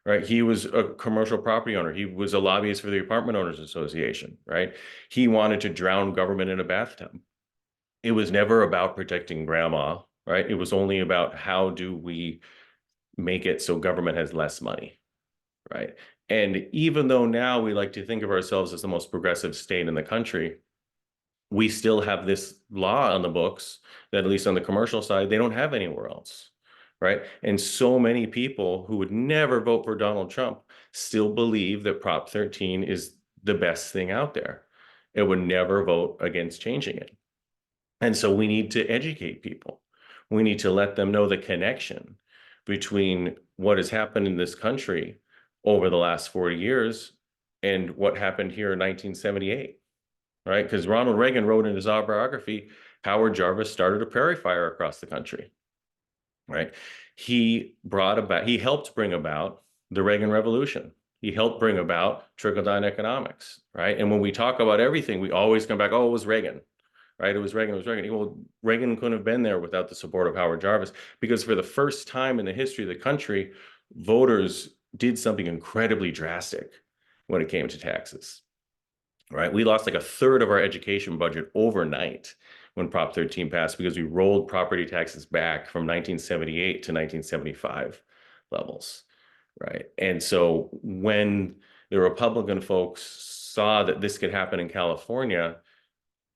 right? He was a commercial property owner. He was a lobbyist for the Apartment Owners Association, right? He wanted to drown government in a bathtub. It was never about protecting grandma, right? It was only about how do we make it so government has less money, right? And even though now we like to think of ourselves as the most progressive state in the country, we still have this law on the books that, at least on the commercial side, they don't have anywhere else, right? And so many people who would never vote for Donald Trump still believe that Prop 13 is the best thing out there. It would never vote against changing it. And so we need to educate people. We need to let them know the connection between what has happened in this country over the last 40 years and what happened here in 1978, right? Because Ronald Reagan wrote in his autobiography, Howard Jarvis started a prairie fire across the country, right? He helped bring about the Reagan Revolution. He helped bring about trickle-down economics, right? And when we talk about everything, we always come back, oh, it was Reagan, right? It was Reagan, it was Reagan. Well, Reagan couldn't have been there without the support of Howard Jarvis, because for the first time in the history of the country, voters did something incredibly drastic when it came to taxes, right? We lost like a third of our education budget overnight when Prop 13 passed, because we rolled property taxes back from 1978 to 1975 levels, right? And so when the Republican folks saw that this could happen in California,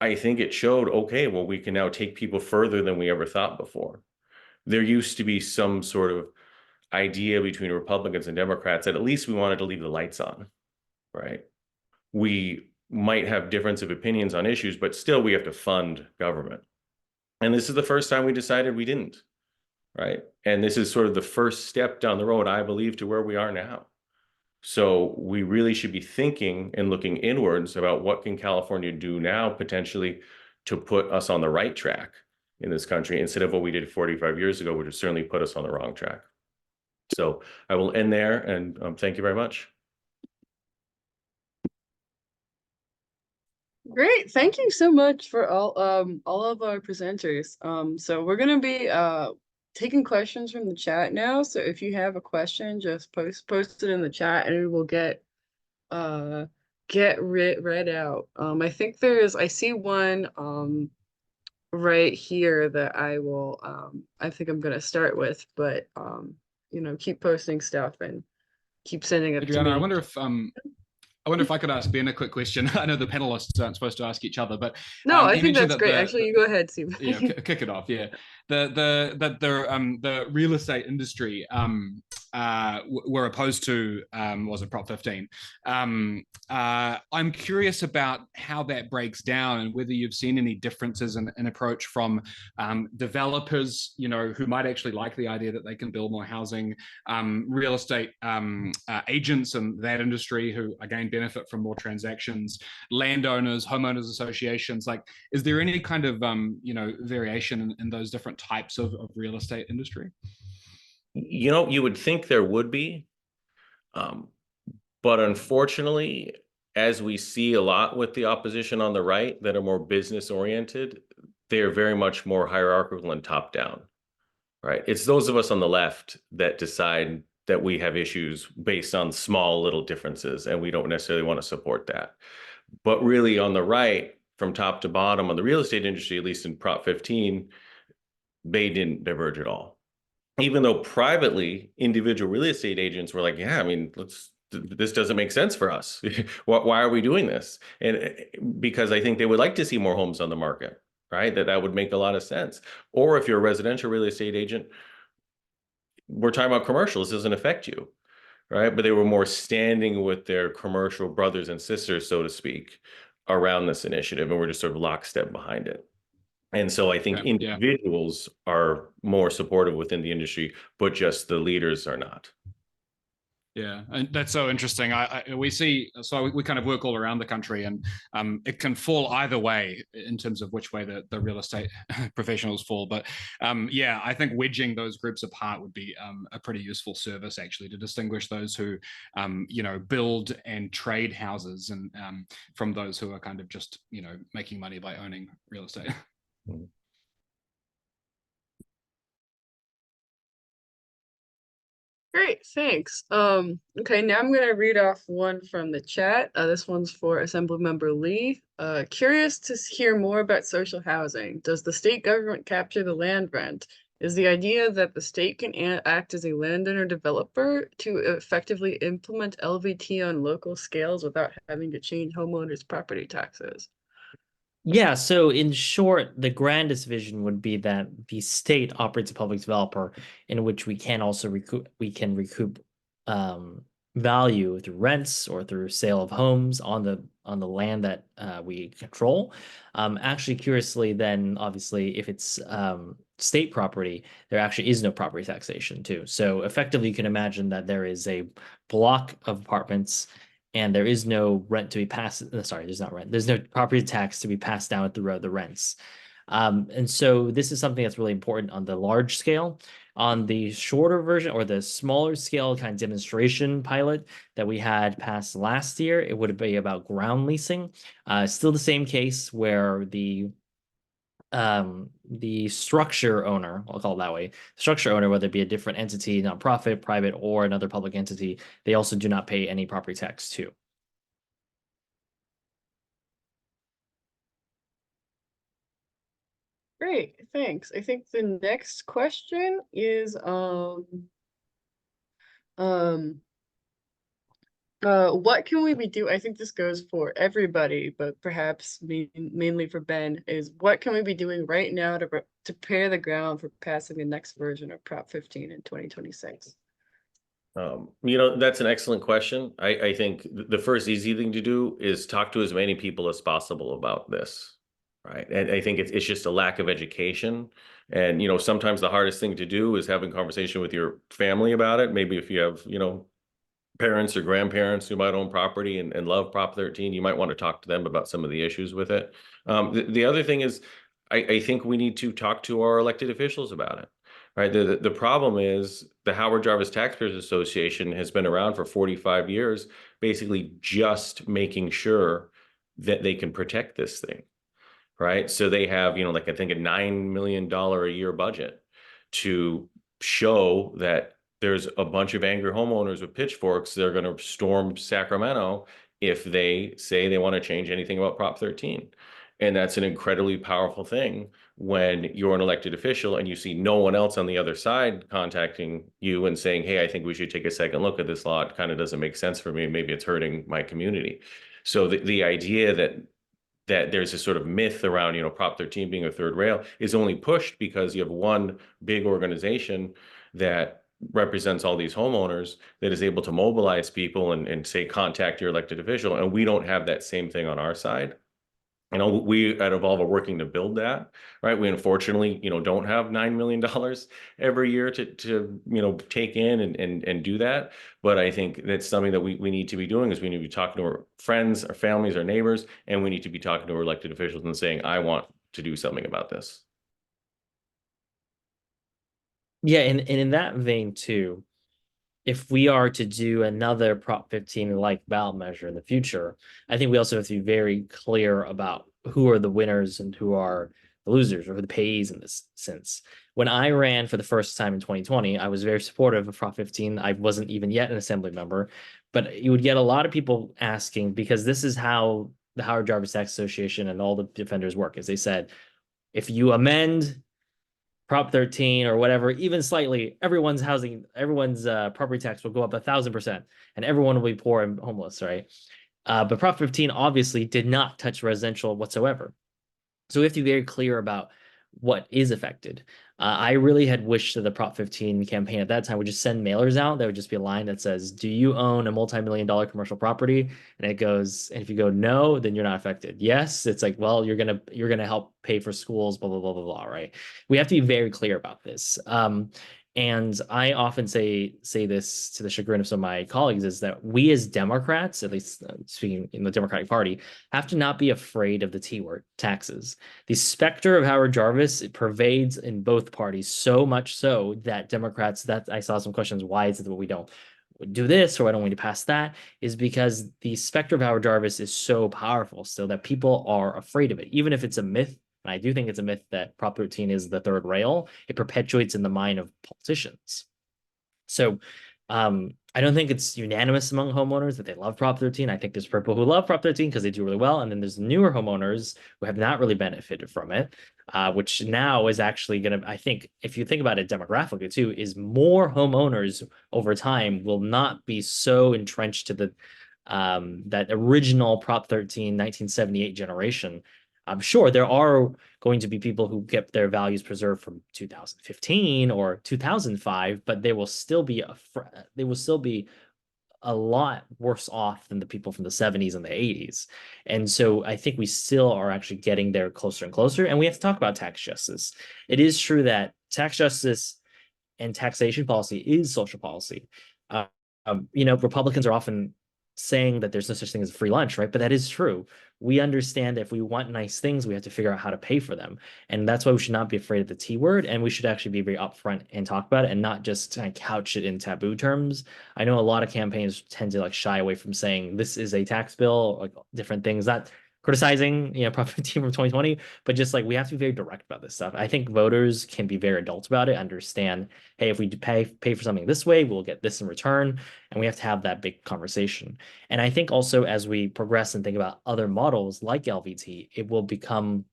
I think it showed, okay, well, we can now take people further than we ever thought before. There used to be some sort of idea between Republicans and Democrats that at least we wanted to leave the lights on, right? We might have difference of opinions on issues, but still we have to fund government. And this is the first time we decided we didn't, right? And this is sort of the first step down the road, I believe, to where we are now. So we really should be thinking and looking inwards about what can California do now potentially to put us on the right track in this country, instead of what we did 45 years ago, which would certainly put us on the wrong track. So I will end there, and thank you very much. Great. Thank you so much for all of our presenters. So we're gonna be taking questions from the chat now. So if you have a question, just post it in the chat and we will get read out. I see one right here that I think I'm gonna start with, but keep posting stuff and keep sending it to Adriana, me. I wonder if I could ask Ben a quick question. I know the panelists aren't supposed to ask each other, but No, I you think mentioned that's that great. Actually, you go ahead, Steve. yeah, kick it off. Yeah, the real estate industry were opposed to was it Prop 15. I'm curious about how that breaks down and whether you've seen any differences in approach from developers, who might actually like the idea that they can build more housing, real estate agents in that industry who again benefit from more transactions, landowners, homeowners associations. Like, is there any kind of variation in those different types of real estate industry? You would think there would be, but unfortunately, as we see a lot with the opposition on the right that are more business oriented, they are very much more hierarchical and top down, right? It's those of us on the left that decide that we have issues based on small little differences, and we don't necessarily want to support that. But really on the right, from top to bottom on the real estate industry, at least in Prop 15, they didn't diverge at all. Even though privately, individual real estate agents were like, yeah, I mean, this doesn't make sense for us. Why are we doing this? And because I think they would like to see more homes on the market, right? That would make a lot of sense. Or if you're a residential real estate agent, we're talking about commercial, this doesn't affect you, right? But they were more standing with their commercial brothers and sisters, so to speak, around this initiative, and we're just sort of lockstep behind it. And so I think individuals are more supportive within the industry, but just the leaders are not. Yeah, and that's so interesting. We see, so we kind of work all around the country, and it can fall either way in terms of which way the real estate professionals fall. But yeah, I think wedging those groups apart would be a pretty useful service, actually, to distinguish those who, build and trade houses, and from those who are kind of just, making money by owning real estate. Great, thanks. Okay, now I'm gonna read off one from the chat. This one's for Assemblymember Lee. Curious to hear more about social housing. Does the state government capture the land rent? Is the idea that the state can act as a landowner developer to effectively implement LVT on local scales without having to change homeowners' property taxes? Yeah, so in short, the grandest vision would be that the state operates a public developer in which we can also recoup value through rents or through sale of homes on the land that we control. Actually, curiously, then obviously, if it's state property, there actually is no property taxation too. So effectively, you can imagine that there is a block of apartments and there is no rent to be passed. Sorry, there's not rent. There's no property tax to be passed down through the rents. And so this is something that's really important on the large scale. On the shorter version or the smaller scale kind of demonstration pilot that we had passed last year, it would be about ground leasing. Still the same case where the structure owner, I'll call it that way, structure owner, whether it be a different entity, nonprofit, private, or another public entity, they also do not pay any property tax too. Great, thanks. I think the next question is what can we be doing? I think this goes for everybody, but perhaps mainly for Ben, is what can we be doing right now to prepare the ground for passing the next version of Prop 15 in 2026? That's an excellent question. I think the first easy thing to do is talk to as many people as possible about this, right? And I think it's just a lack of education. And, sometimes the hardest thing to do is having a conversation with your family about it. Maybe if you have, parents or grandparents who might own property and love Prop 13, you might want to talk to them about some of the issues with it. The other thing is, I think we need to talk to our elected officials about it. Right. The problem is the Howard Jarvis Taxpayers Association has been around for 45 years, basically just making sure that they can protect this thing. Right. So they have, like I think a $9 million a year budget to show that there's a bunch of angry homeowners with pitchforks that are going to storm Sacramento if they say they want to change anything about Prop 13. And that's an incredibly powerful thing when you're an elected official and you see no one else on the other side contacting you and saying, hey, I think we should take a second look at this law. It kind of doesn't make sense for me. Maybe it's hurting my community. So the idea that there's a sort of myth around, Prop 13 being a third rail is only pushed because you have one big organization that represents all these homeowners that is able to mobilize people and say, contact your elected official. And we don't have that same thing on our side. We at Evolve are working to build that, right? We unfortunately, don't have $9 million every year to take in and do that. But I think that's something that we need to be doing is we need to be talking to our friends, our families, our neighbors, and we need to be talking to our elected officials and saying, I want to do something about this. Yeah, and in that vein too, if we are to do another Prop 15 like ballot measure in the future, I think we also have to be very clear about who are the winners and who are the losers or who the payees in this sense. When I ran for the first time in 2020, I was very supportive of Prop 15. I wasn't even yet an assembly member, but you would get a lot of people asking because this is how the Howard Jarvis Tax Association and all the defenders work, as they said, if you amend Prop 13 or whatever, even slightly, everyone's property tax will go up 1,000%, and everyone will be poor and homeless, right? But Prop 15 obviously did not touch residential whatsoever. So we have to be very clear about what is affected. I really had wished that the Prop 15 campaign at that time would just send mailers out. There would just be a line that says, do you own a multi-million-dollar commercial property? And it goes, and if you go no, then you're not affected. Yes, it's like, well, you're gonna help pay for schools, blah, blah, blah, blah, blah, right? We have to be very clear about this. And I often say this to the chagrin of some of my colleagues, is that we as Democrats, at least speaking in the Democratic Party, have to not be afraid of the T word, taxes. The specter of Howard Jarvis, it pervades in both parties, so much so that Democrats, that I saw some questions, why is it that we don't do this or I don't want to pass that, is because the specter of Howard Jarvis is so powerful still that people are afraid of it, even if it's a myth. And I do think it's a myth that Prop 13 is the third rail. It perpetuates in the mind of politicians. So I don't think it's unanimous among homeowners that they love Prop 13. I think there's people who love Prop 13 because they do really well. And then there's newer homeowners who have not really benefited from it, which now is actually going to, I think, if you think about it demographically too, is more homeowners over time will not be so entrenched to the that original Prop 13, 1978 generation. I'm sure there are going to be people who get their values preserved from 2015 or 2005, but they will still be a lot worse off than the people from the 70s and the 80s. And so I think we still are actually getting there closer and closer. And we have to talk about tax justice. It is true that tax justice and taxation policy is social policy. Republicans are often saying that there's no such thing as a free lunch, right? But that is true. We understand that if we want nice things, we have to figure out how to pay for them. And that's why we should not be afraid of the T word. And we should actually be very upfront and talk about it and not just kind of couch it in taboo terms. I know a lot of campaigns tend to like shy away from saying this is a tax bill, like different things, not criticizing, Prop 15 from 2020, but just like we have to be very direct about this stuff. I think voters can be very adult about it, understand, hey, if we pay for something this way, we'll get this in return. And we have to have that big conversation. And I think also as we progress and think about other models like LVT, it will become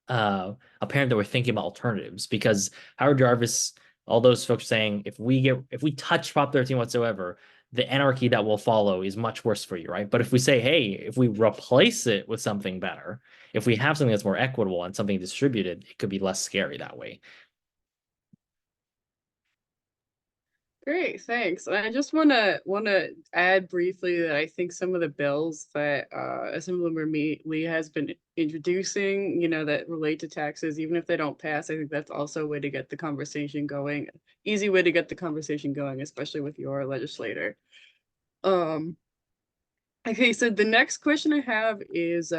apparent that we're thinking about alternatives, because Howard Jarvis, all those folks saying if we touch Prop 13 whatsoever, the anarchy that will follow is much worse for you, right? But if we say, hey, if we replace it with something better, if we have something that's more equitable and something distributed, it could be less scary that way. Great, thanks. And I just wanna add briefly that I think some of the bills that Assemblymember Lee has been introducing, that relate to taxes, even if they don't pass, I think that's also a way to get the conversation going. Easy way to get the conversation going, especially with your legislator. Okay, so the next question I have is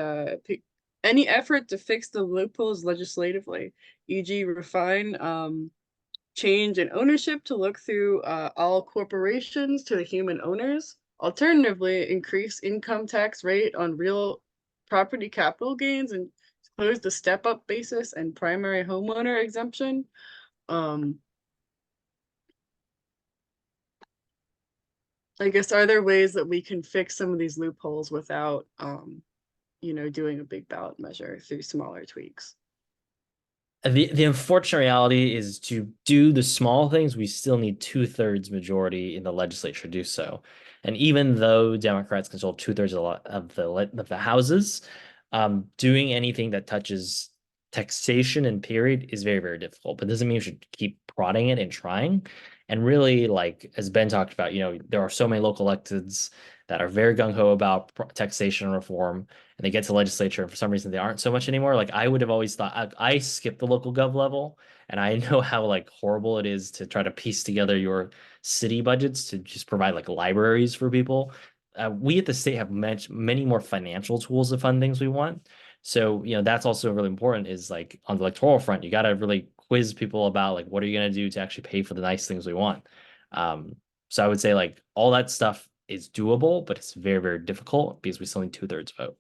any effort to fix the loopholes legislatively, e.g. refine change in ownership to look through all corporations to the human owners. Alternatively, increase income tax rate on real property capital gains and close the step-up basis and primary homeowner exemption. I guess, are there ways that we can fix some of these loopholes without, doing a big ballot measure through smaller tweaks? The unfortunate reality is, to do the small things, we still need 2/3 majority in the legislature to do so. And even though Democrats control 2/3 of the houses, doing anything that touches taxation and period is very, very difficult. But doesn't mean we should keep prodding it and trying. And really, like as Ben talked about, there are so many local electeds that are very gung-ho about taxation reform, and they get to legislature and for some reason they aren't so much anymore. Like I would have always thought, I skipped the local gov level, and I know how like horrible it is to try to piece together your city budgets to just provide like libraries for people. We at the state have many more financial tools to fund things we want. So, that's also really important, is like on the electoral front, you got to really quiz people about like, what are you going to do to actually pay for the nice things we want? So I would say like all that stuff is doable, but it's very, very difficult because we still need 2/3 vote.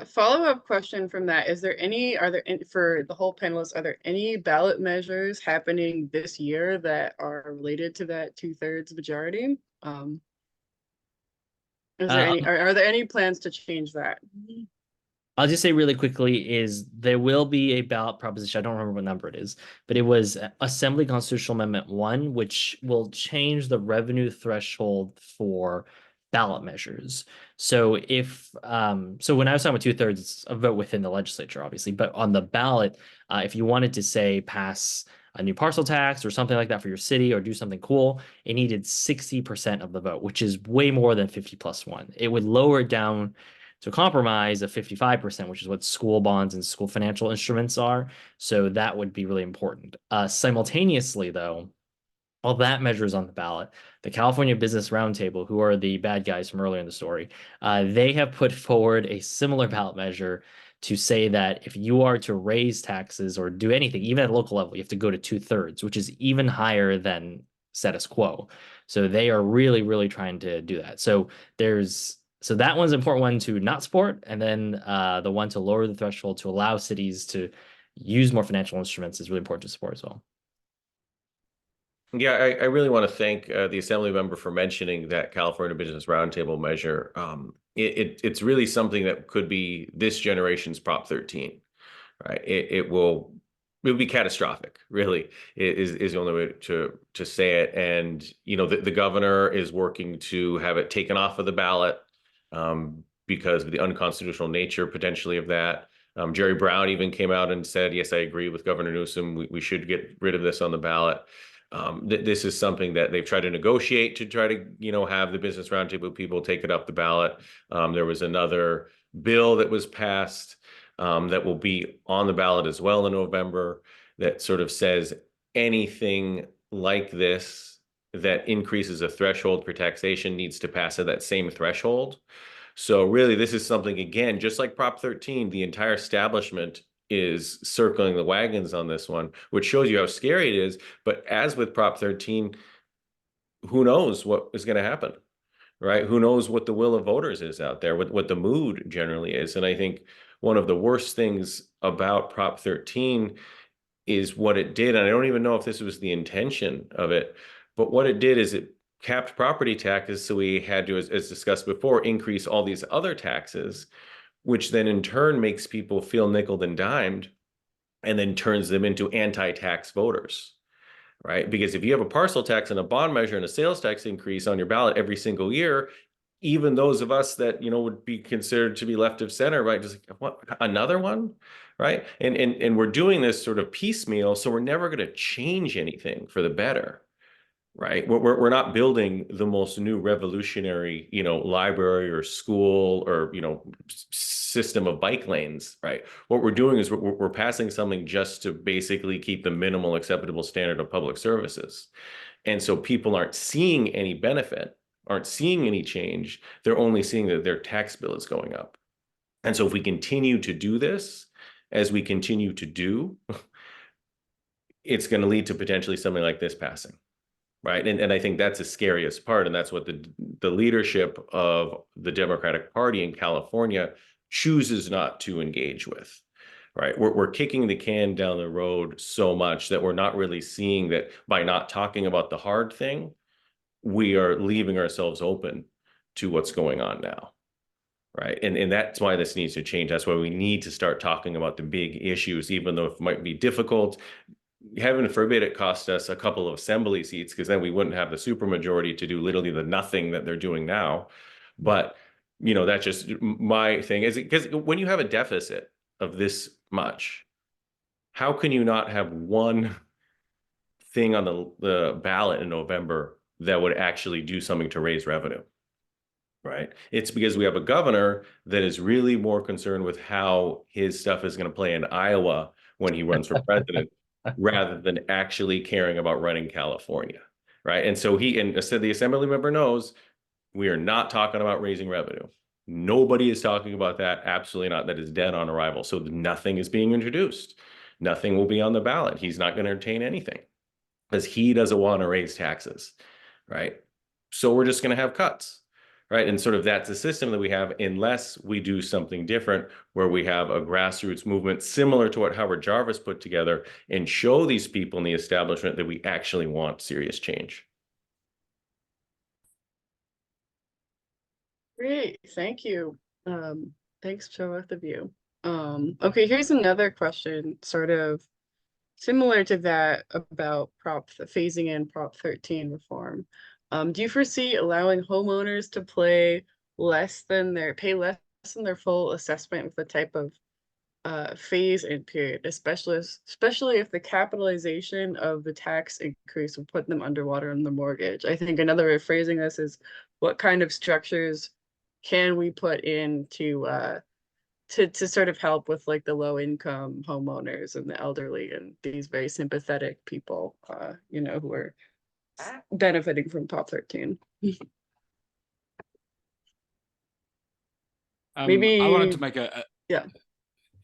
Follow-up question from that. For the whole panelists, are there any ballot measures happening this year that are related to that 2/3 majority? Are there any plans to change that? I'll just say really quickly is there will be a ballot proposition. I don't remember what number it is, but it was Assembly Constitutional Amendment 1, which will change the revenue threshold for ballot measures. So so when I was talking about 2/3, it's a vote within the legislature, obviously, but on the ballot, if you wanted to say pass a new parcel tax or something like that for your city or do something cool, it needed 60% of the vote, which is way more than 50 plus 1. It would lower it down to compromise a 55%, which is what school bonds and school financial instruments are. So that would be really important. Simultaneously, though, while that measure is on the ballot, the California Business Roundtable, who are the bad guys from earlier in the story, they have put forward a similar ballot measure to say that if you are to raise taxes or do anything, even at a local level, you have to go to 2/3, which is even higher than status quo. So they are really, really trying to do that. So that one's an important one to not support, and then the one to lower the threshold to allow cities to use more financial instruments is really important to support as well. Yeah, I really want to thank the Assembly member for mentioning that California Business Roundtable measure. It's really something that could be this generation's Prop 13, right? It will be catastrophic, really, is the only way to say it. And the governor is working to have it taken off of the ballot because of the unconstitutional nature potentially of that. Jerry Brown even came out and said, yes, I agree with Governor Newsom. We should get rid of this on the ballot. This is something that they've tried to negotiate to try to, have the Business Roundtable people take it up the ballot. There was another bill that was passed that will be on the ballot as well in November that sort of says anything like this that increases a threshold for taxation needs to pass at that same threshold. So really, this is something, again, just like Prop 13, the entire establishment is circling the wagons on this one, which shows you how scary it is. But as with Prop 13, who knows what is going to happen, right? Who knows what the will of voters is out there, what the mood generally is. And I think one of the worst things about Prop 13 is what it did. And I don't even know if this was the intention of it, but what it did is it capped property taxes. So we had to, as discussed before, increase all these other taxes, which then in turn makes people feel nickeled and dimed and then turns them into anti-tax voters, right? Because if you have a parcel tax and a bond measure and a sales tax increase on your ballot every single year, even those of us that, would be considered to be left of center, right? Just like, what, another one, right? And we're doing this sort of piecemeal, so we're never going to change anything for the better. Right. We're not building the most new revolutionary, library or school or, system of bike lanes. Right. What we're doing is we're passing something just to basically keep the minimal acceptable standard of public services. And so people aren't seeing any benefit, aren't seeing any change. They're only seeing that their tax bill is going up. And so if we continue to do this, as we continue to do, it's going to lead to potentially something like this passing. Right. And I think that's the scariest part. And that's what the leadership of the Democratic Party in California chooses not to engage with. Right. We're kicking the can down the road so much that we're not really seeing that by not talking about the hard thing, we are leaving ourselves open to what's going on now. Right. And that's why this needs to change. That's why we need to start talking about the big issues, even though it might be difficult. Heaven forbid it cost us a couple of assembly seats, because then we wouldn't have the supermajority to do literally the nothing that they're doing now. But, that's just my thing is because when you have a deficit of this much, how can you not have one thing on the ballot in November that would actually do something to raise revenue? Right. It's because we have a governor that is really more concerned with how his stuff is going to play in Iowa when he runs for president rather than actually caring about running California. Right. And so the assembly member knows we are not talking about raising revenue. Nobody is talking about that. Absolutely not. That is dead on arrival. So nothing is being introduced. Nothing will be on the ballot. He's not going to entertain anything because he doesn't want to raise taxes. Right. So we're just going to have cuts. Right. And sort of that's the system that we have, unless we do something different where we have a grassroots movement similar to what Howard Jarvis put together and show these people in the establishment that we actually want serious change. Great, thank you. Thanks to both of you. Okay, here's another question, sort of similar to that about phasing in Prop 13 reform. Do you foresee allowing homeowners to pay less than their full assessment with the type of phase-in period, especially if the capitalization of the tax increase will put them underwater on the mortgage? I think another way of phrasing this is, what kind of structures can we put in to sort of help with like the low income homeowners and the elderly and these very sympathetic people, you know, who are benefiting from Prop 13. I wanted Maybe, to make a yeah.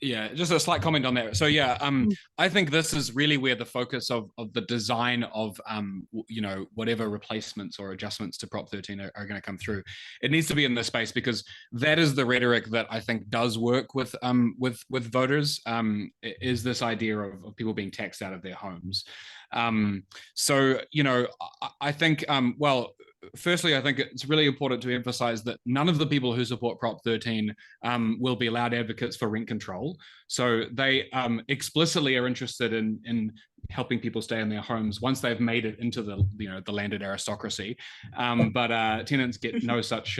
yeah, just a slight comment on that. So yeah, Mm. I think this is really where the focus of the design of you know, whatever replacements or adjustments to Prop 13 are going to come through. It needs to be in this space because that is the rhetoric that I think does work with voters. Is this idea of people being taxed out of their homes? So you know, I think well, firstly, I think it's really important to emphasize that none of the people who support Prop 13 will be loud advocates for rent control. So they explicitly are interested in helping people stay in their homes once they've made it into the, you know, the landed aristocracy. But tenants get no such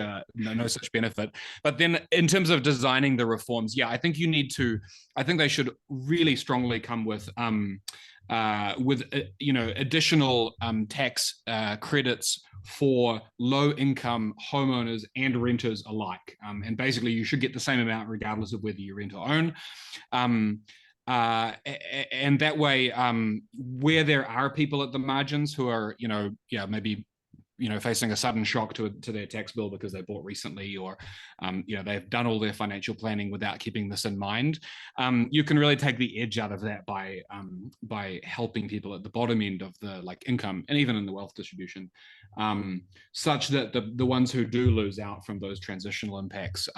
benefit. But then in terms of designing the reforms, yeah, I think they should really strongly come with you know, additional tax credits for low-income homeowners and renters alike. And basically, you should get the same amount regardless of whether you rent or own. And that way, where there are people at the margins who are, you know, yeah, maybe, you know, facing a sudden shock to their tax bill because they bought recently, or you know, they've done all their financial planning without keeping this in mind. You can really take the edge out of that by helping people at the bottom end of the like income and even in the wealth distribution, such that the ones who do lose out from those transitional impacts,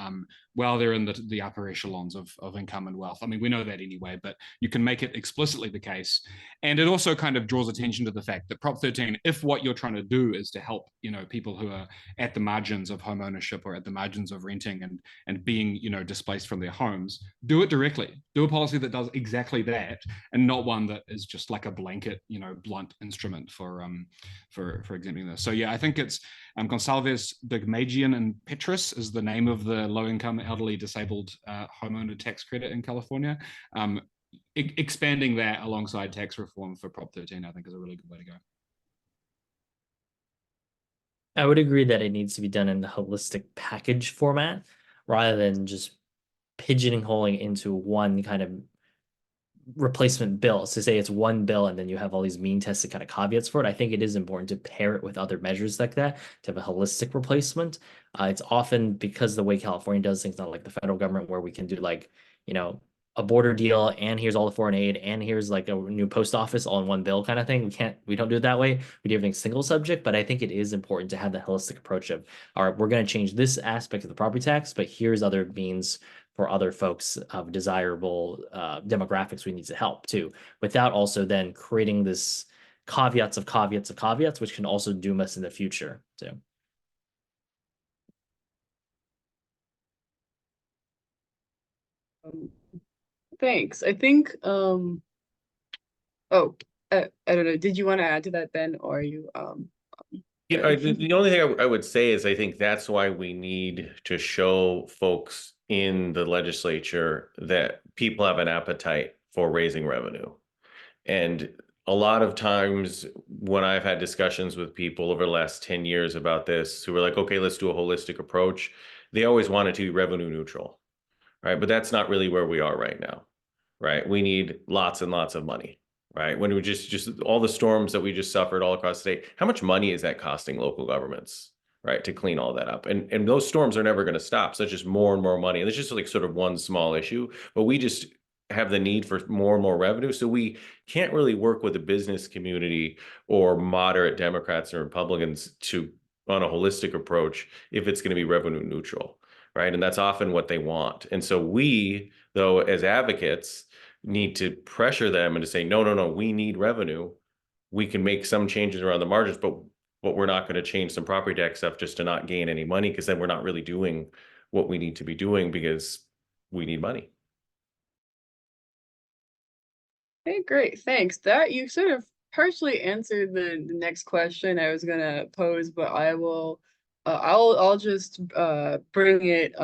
while they're in the upper echelons of income and wealth. I mean, we know that anyway, but you can make it explicitly the case. And it also kind of draws attention to the fact that Prop 13, if what you're trying to do is to help, you know, people who are at the margins of home ownership or at the margins of renting and being, you know, displaced from their homes, do it directly. Do a policy that does exactly that, and not one that is just like a blanket, you know, blunt instrument for exempting this. So yeah, I think it's Gonsalves, Bergmagian, and Petrus is the name of the low-income, elderly, disabled homeowner tax credit in California. Expanding that alongside tax reform for Prop 13, I think, is a really good way to go. I would agree that it needs to be done in the holistic package format rather than just pigeonholing into one kind of replacement bill. So say it's one bill and then you have all these mean tested kind of caveats for it. I think it is important to pair it with other measures like that to have a holistic replacement. It's often because the way California does things, not like the federal government where we can do like, you know, a border deal and here's all the foreign aid and here's like a new post office all in one bill kind of thing. We don't do it that way. We do everything single subject, but I think it is important to have the holistic approach of, all right, we're going to change this aspect of the property tax, but here's other means for other folks of desirable demographics we need to help too, without also then creating this caveats of caveats of caveats, which can also doom us in the future too. Thanks. I think, oh, I don't know. Did you want to add to that, Ben, or are you, Yeah, the only thing I would say is I think that's why we need to show folks in the legislature that people have an appetite for raising revenue. And a lot of times when I've had discussions with people over the last 10 years about this, who were like, okay, let's do a holistic approach, they always want it to be revenue neutral, right? But that's not really where we are right now, right? We need lots and lots of money, right? When we just all the storms that we just suffered all across the state, how much money is that costing local governments, right, to clean all that up? And those storms are never going to stop. So it's just more and more money. And it's just like sort of one small issue, but we just have the need for more and more revenue. So we can't really work with the business community or moderate Democrats or Republicans on a holistic approach if it's going to be revenue neutral, right? And that's often what they want. And so we, though, as advocates, need to pressure them and to say, no, no, no, we need revenue. We can make some changes around the margins, but we're not going to change some property tax stuff just to not gain any money, because then we're not really doing what we need to be doing because we need money. Okay, great. Thanks. That you sort of partially answered the next question I was gonna pose, but I will, I'll just bring it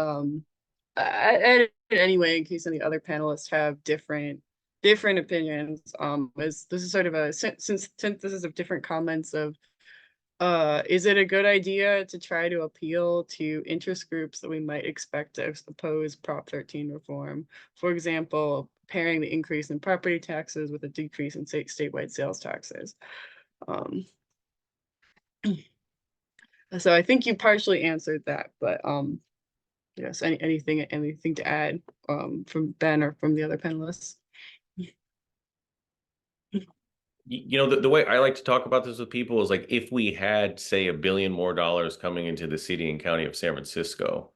anyway in case any other panelists have different opinions. As this is sort of a synthesis of different comments of Is it a good idea to try to appeal to interest groups that we might expect to oppose Prop 13 reform? For example, pairing the increase in property taxes with a decrease in statewide sales taxes. So I think you partially answered that, but yes, anything to add from Ben or from the other panelists? You know, the way I like to talk about this with people is like, if we had, say, $1 billion more coming into the city and county of San Francisco,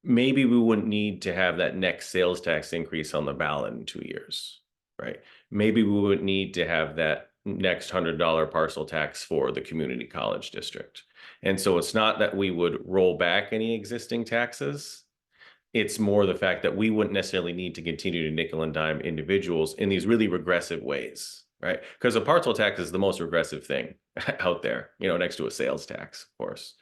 maybe we wouldn't need to have that next sales tax increase on the ballot in 2 years, right? Maybe we wouldn't need to have that next $100 parcel tax for the community college district. And so it's not that we would roll back any existing taxes. It's more the fact that we wouldn't necessarily need to continue to nickel and dime individuals in these really regressive ways, right? Because a parcel tax is the most regressive thing out there, you know, next to a sales tax, of course,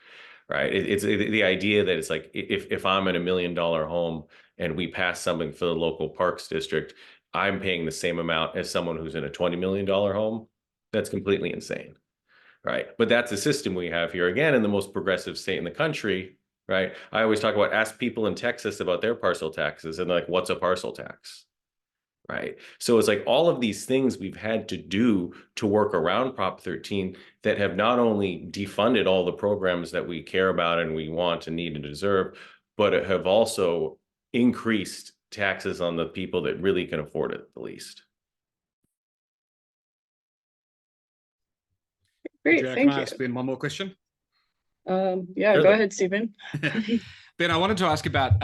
right? It's the idea that it's like, if I'm in $1 million home and we pass something for the local parks district, I'm paying the same amount as someone who's in a $20 million home. That's completely insane, right? But that's the system we have here, again, in the most progressive state in the country, right? I always talk about, ask people in Texas about their parcel taxes, and like, what's a parcel tax? Right. So it's like all of these things we've had to do to work around Prop 13 that have not only defunded all the programs that we care about and we want and need and deserve, but have also increased taxes on the people that really can afford it the least. Great, Can thank I you. ask Ben one more question? Yeah, Sure go thing. ahead, Stephen. Ben, I wanted to ask about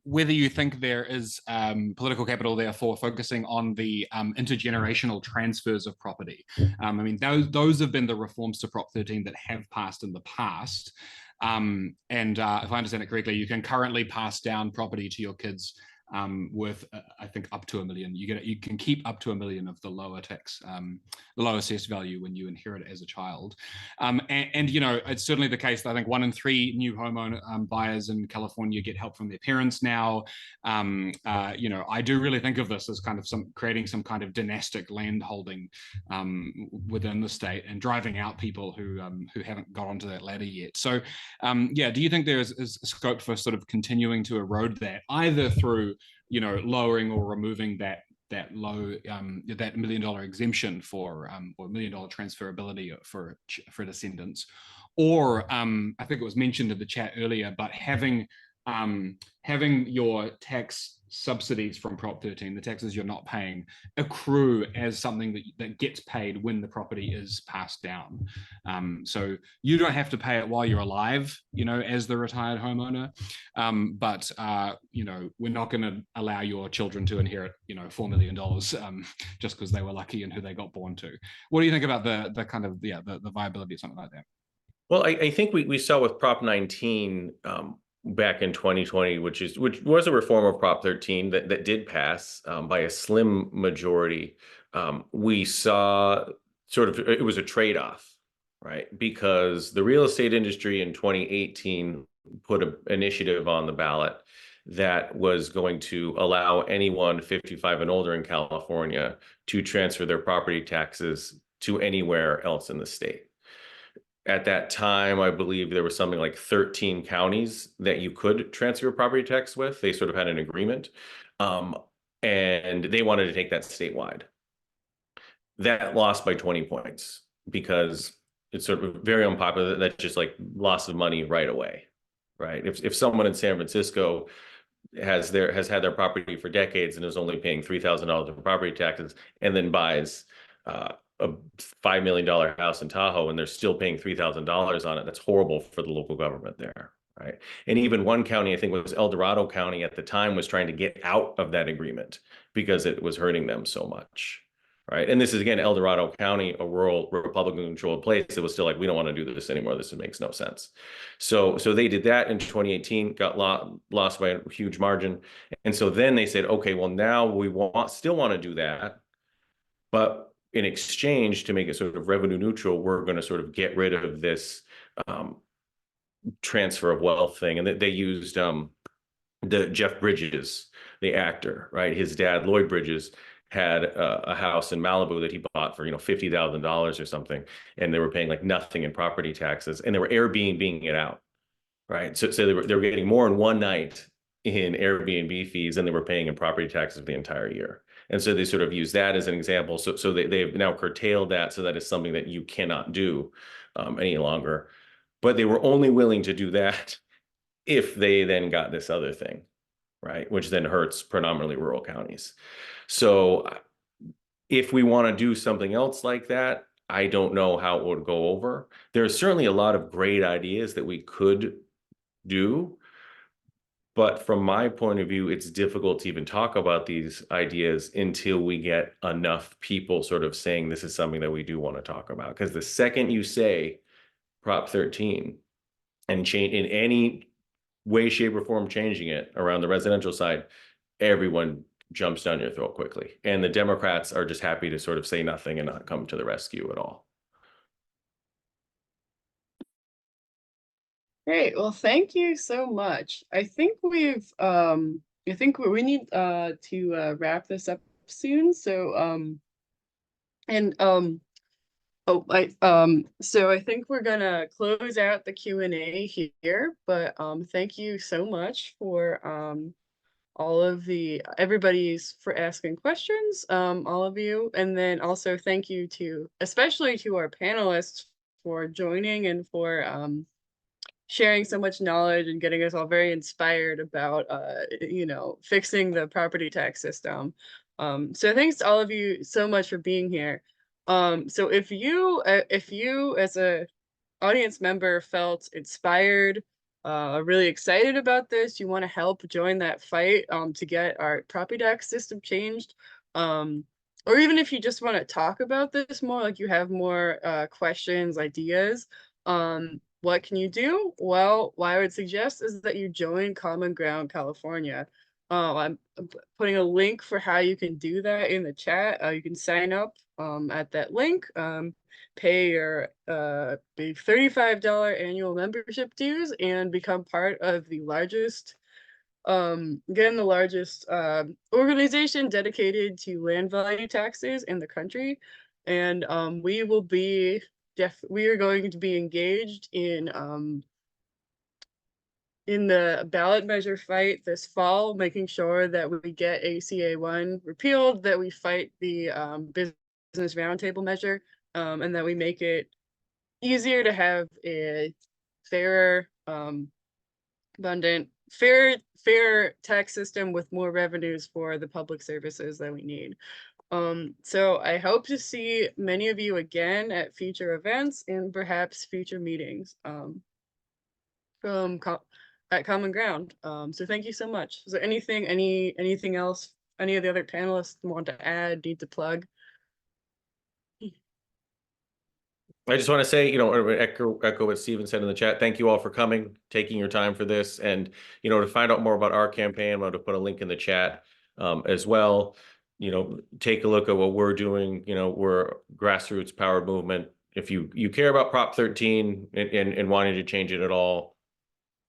whether you think there is political capital there for focusing on the intergenerational transfers of property. I mean, those have been the reforms to Prop 13 that have passed in the past. And if I understand it correctly, you can currently pass down property to your kids worth, I think, up to $1 million. You can keep up to $1 million of the lower tax, the lower assessed value when you inherit it as a child. And you know, it's certainly the case that I think 1 in 3 new homeowner buyers in California get help from their parents now. You know, I do really think of this as kind of creating some kind of dynastic land holding within the state and driving out people who haven't got onto that ladder yet. So yeah, do you think there is scope for sort of continuing to erode that, either through, you know, lowering or removing that low that $1 million exemption for or $1 million transferability for descendants, or I think it was mentioned in the chat earlier, but having your tax subsidies from Prop 13, the taxes you're not paying, accrue as something that gets paid when the property is passed down. So you don't have to pay it while you're alive, you know, as the retired homeowner. But you know, we're not going to allow your children to inherit, you know, $4 million just because they were lucky in who they got born to. What do you think about the kind of the viability of something like that? Well, I think we saw with Prop 19 back in 2020, which was a reform of Prop 13 that did pass by a slim majority. We saw sort of, it was a trade-off, right? Because the real estate industry in 2018 put an initiative on the ballot that was going to allow anyone 55 and older in California to transfer their property taxes to anywhere else in the state. At that time, I believe there was something like 13 counties that you could transfer property tax with. They sort of had an agreement, and they wanted to take that statewide. That lost by 20 points because it's sort of very unpopular. That's just like loss of money right away, right? If someone in San Francisco has had their property for decades and is only paying $3,000 in property taxes, and then buys a $5 million house in Tahoe and they're still paying $3,000 on it, that's horrible for the local government there, right? And even one county, I think it was El Dorado County at the time, was trying to get out of that agreement because it was hurting them so much, right? And this is, again, El Dorado County, a rural Republican-controlled place. It was still like, we don't want to do this anymore. This makes no sense. So they did that in 2018, got lost by a huge margin. And so then they said, okay, well, now we still want to do that, but in exchange, to make it sort of revenue neutral, we're going to sort of get rid of this transfer of wealth thing. And they used the Jeff Bridges, the actor, right? His dad, Lloyd Bridges, had a house in Malibu that he bought for, $50,000 or something, and they were paying like nothing in property taxes, and they were Airbnb-ing it out, right? So they were getting more in one night in Airbnb fees than they were paying in property taxes for the entire year. And so they sort of use that as an example. So they've now curtailed that, so that is something that you cannot do any longer. But they were only willing to do that if they then got this other thing, right? Which then hurts predominantly rural counties. So if we want to do something else like that, I don't know how it would go over. There's certainly a lot of great ideas that we could do. But from my point of view, it's difficult to even talk about these ideas until we get enough people sort of saying this is something that we do want to talk about. Because the second you say Prop 13 and change in any way, shape, or form changing it around the residential side, everyone jumps down your throat quickly. And the Democrats are just happy to sort of say nothing and not come to the rescue at all. Great. Well, thank you so much. I think I think we need to wrap this up soon. So and so I think we're gonna close out the Q&A here, but thank you so much for all of everybody's for asking questions, all of you, and then also thank you to especially to our panelists for joining and for sharing so much knowledge and getting us all very inspired about fixing the property tax system. So thanks to all of you so much for being here. So if you as a audience member felt inspired, really excited about this, you want to help join that fight to get our property tax system changed, or even if you just want to talk about this more, like you have more questions, ideas, what can you do? Well, what I would suggest is that you join Common Ground California. I'm putting a link for how you can do that in the chat. You can sign up at that link, pay your big $35 annual membership dues, and become part of the largest, again, the largest organization dedicated to land value taxes in the country. And we are going to be engaged in the ballot measure fight this fall, making sure that we get ACA1 repealed, that we fight the business roundtable measure, and that we make it easier to have a fairer, abundant, fair tax system with more revenues for the public services that we need. So I hope to see many of you again at future events and perhaps future meetings at Common Ground. So thank you so much. Is there anything else any of the other panelists want to add, need to plug? I just want to say, echo what Steven said in the chat. Thank you all for coming, taking your time for this. And, to find out more about our campaign, I'm going to put a link in the chat as well. Take a look at what we're doing. We're a grassroots power movement. If you care about Prop 13 and wanting to change it at all,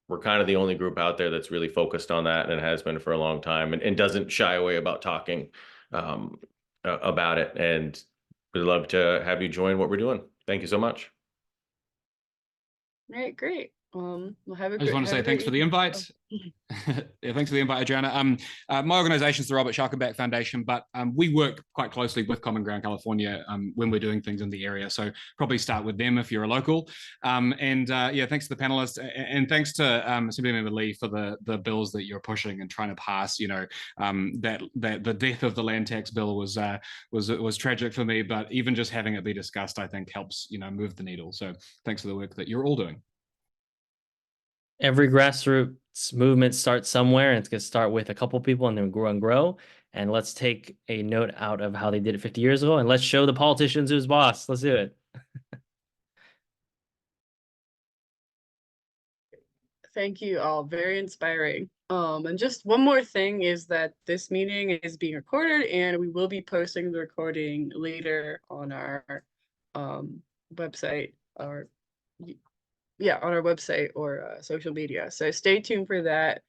we're kind of the only group out there that's really focused on that and has been for a long time and doesn't shy away about talking about it. And we'd love to have you join what we're doing. Thank you so much. All right, great. We'll have a I just want to say thanks for the invite. Yeah, thanks for the invite, Adriana. My organization is the Robert Schalkenbach Foundation, but we work quite closely with Common Ground California when we're doing things in the area. So probably start with them if you're a local. Yeah, thanks to the panelists, and thanks to Assemblymember Lee for the bills that you're pushing and trying to pass. That the death of the land tax bill was tragic for me, but even just having it be discussed, I think helps move the needle. So thanks for the work that you're all doing. Every grassroots movement starts somewhere, and it's going to start with a couple people and then grow and grow. And let's take a note out of how they did it 50 years ago, and let's show the politicians who's boss. Let's do it. Thank you all. Very inspiring. And just one more thing is that this meeting is being recorded, and we will be posting the recording later on our website, on our website or social media. So stay tuned for that.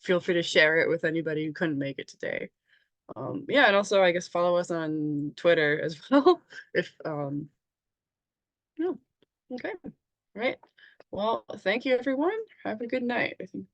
Feel free to share it with anybody who couldn't make it today. Yeah, and also I guess follow us on Twitter as well. If yeah, okay, right. Well, thank you everyone. Have a good night. I think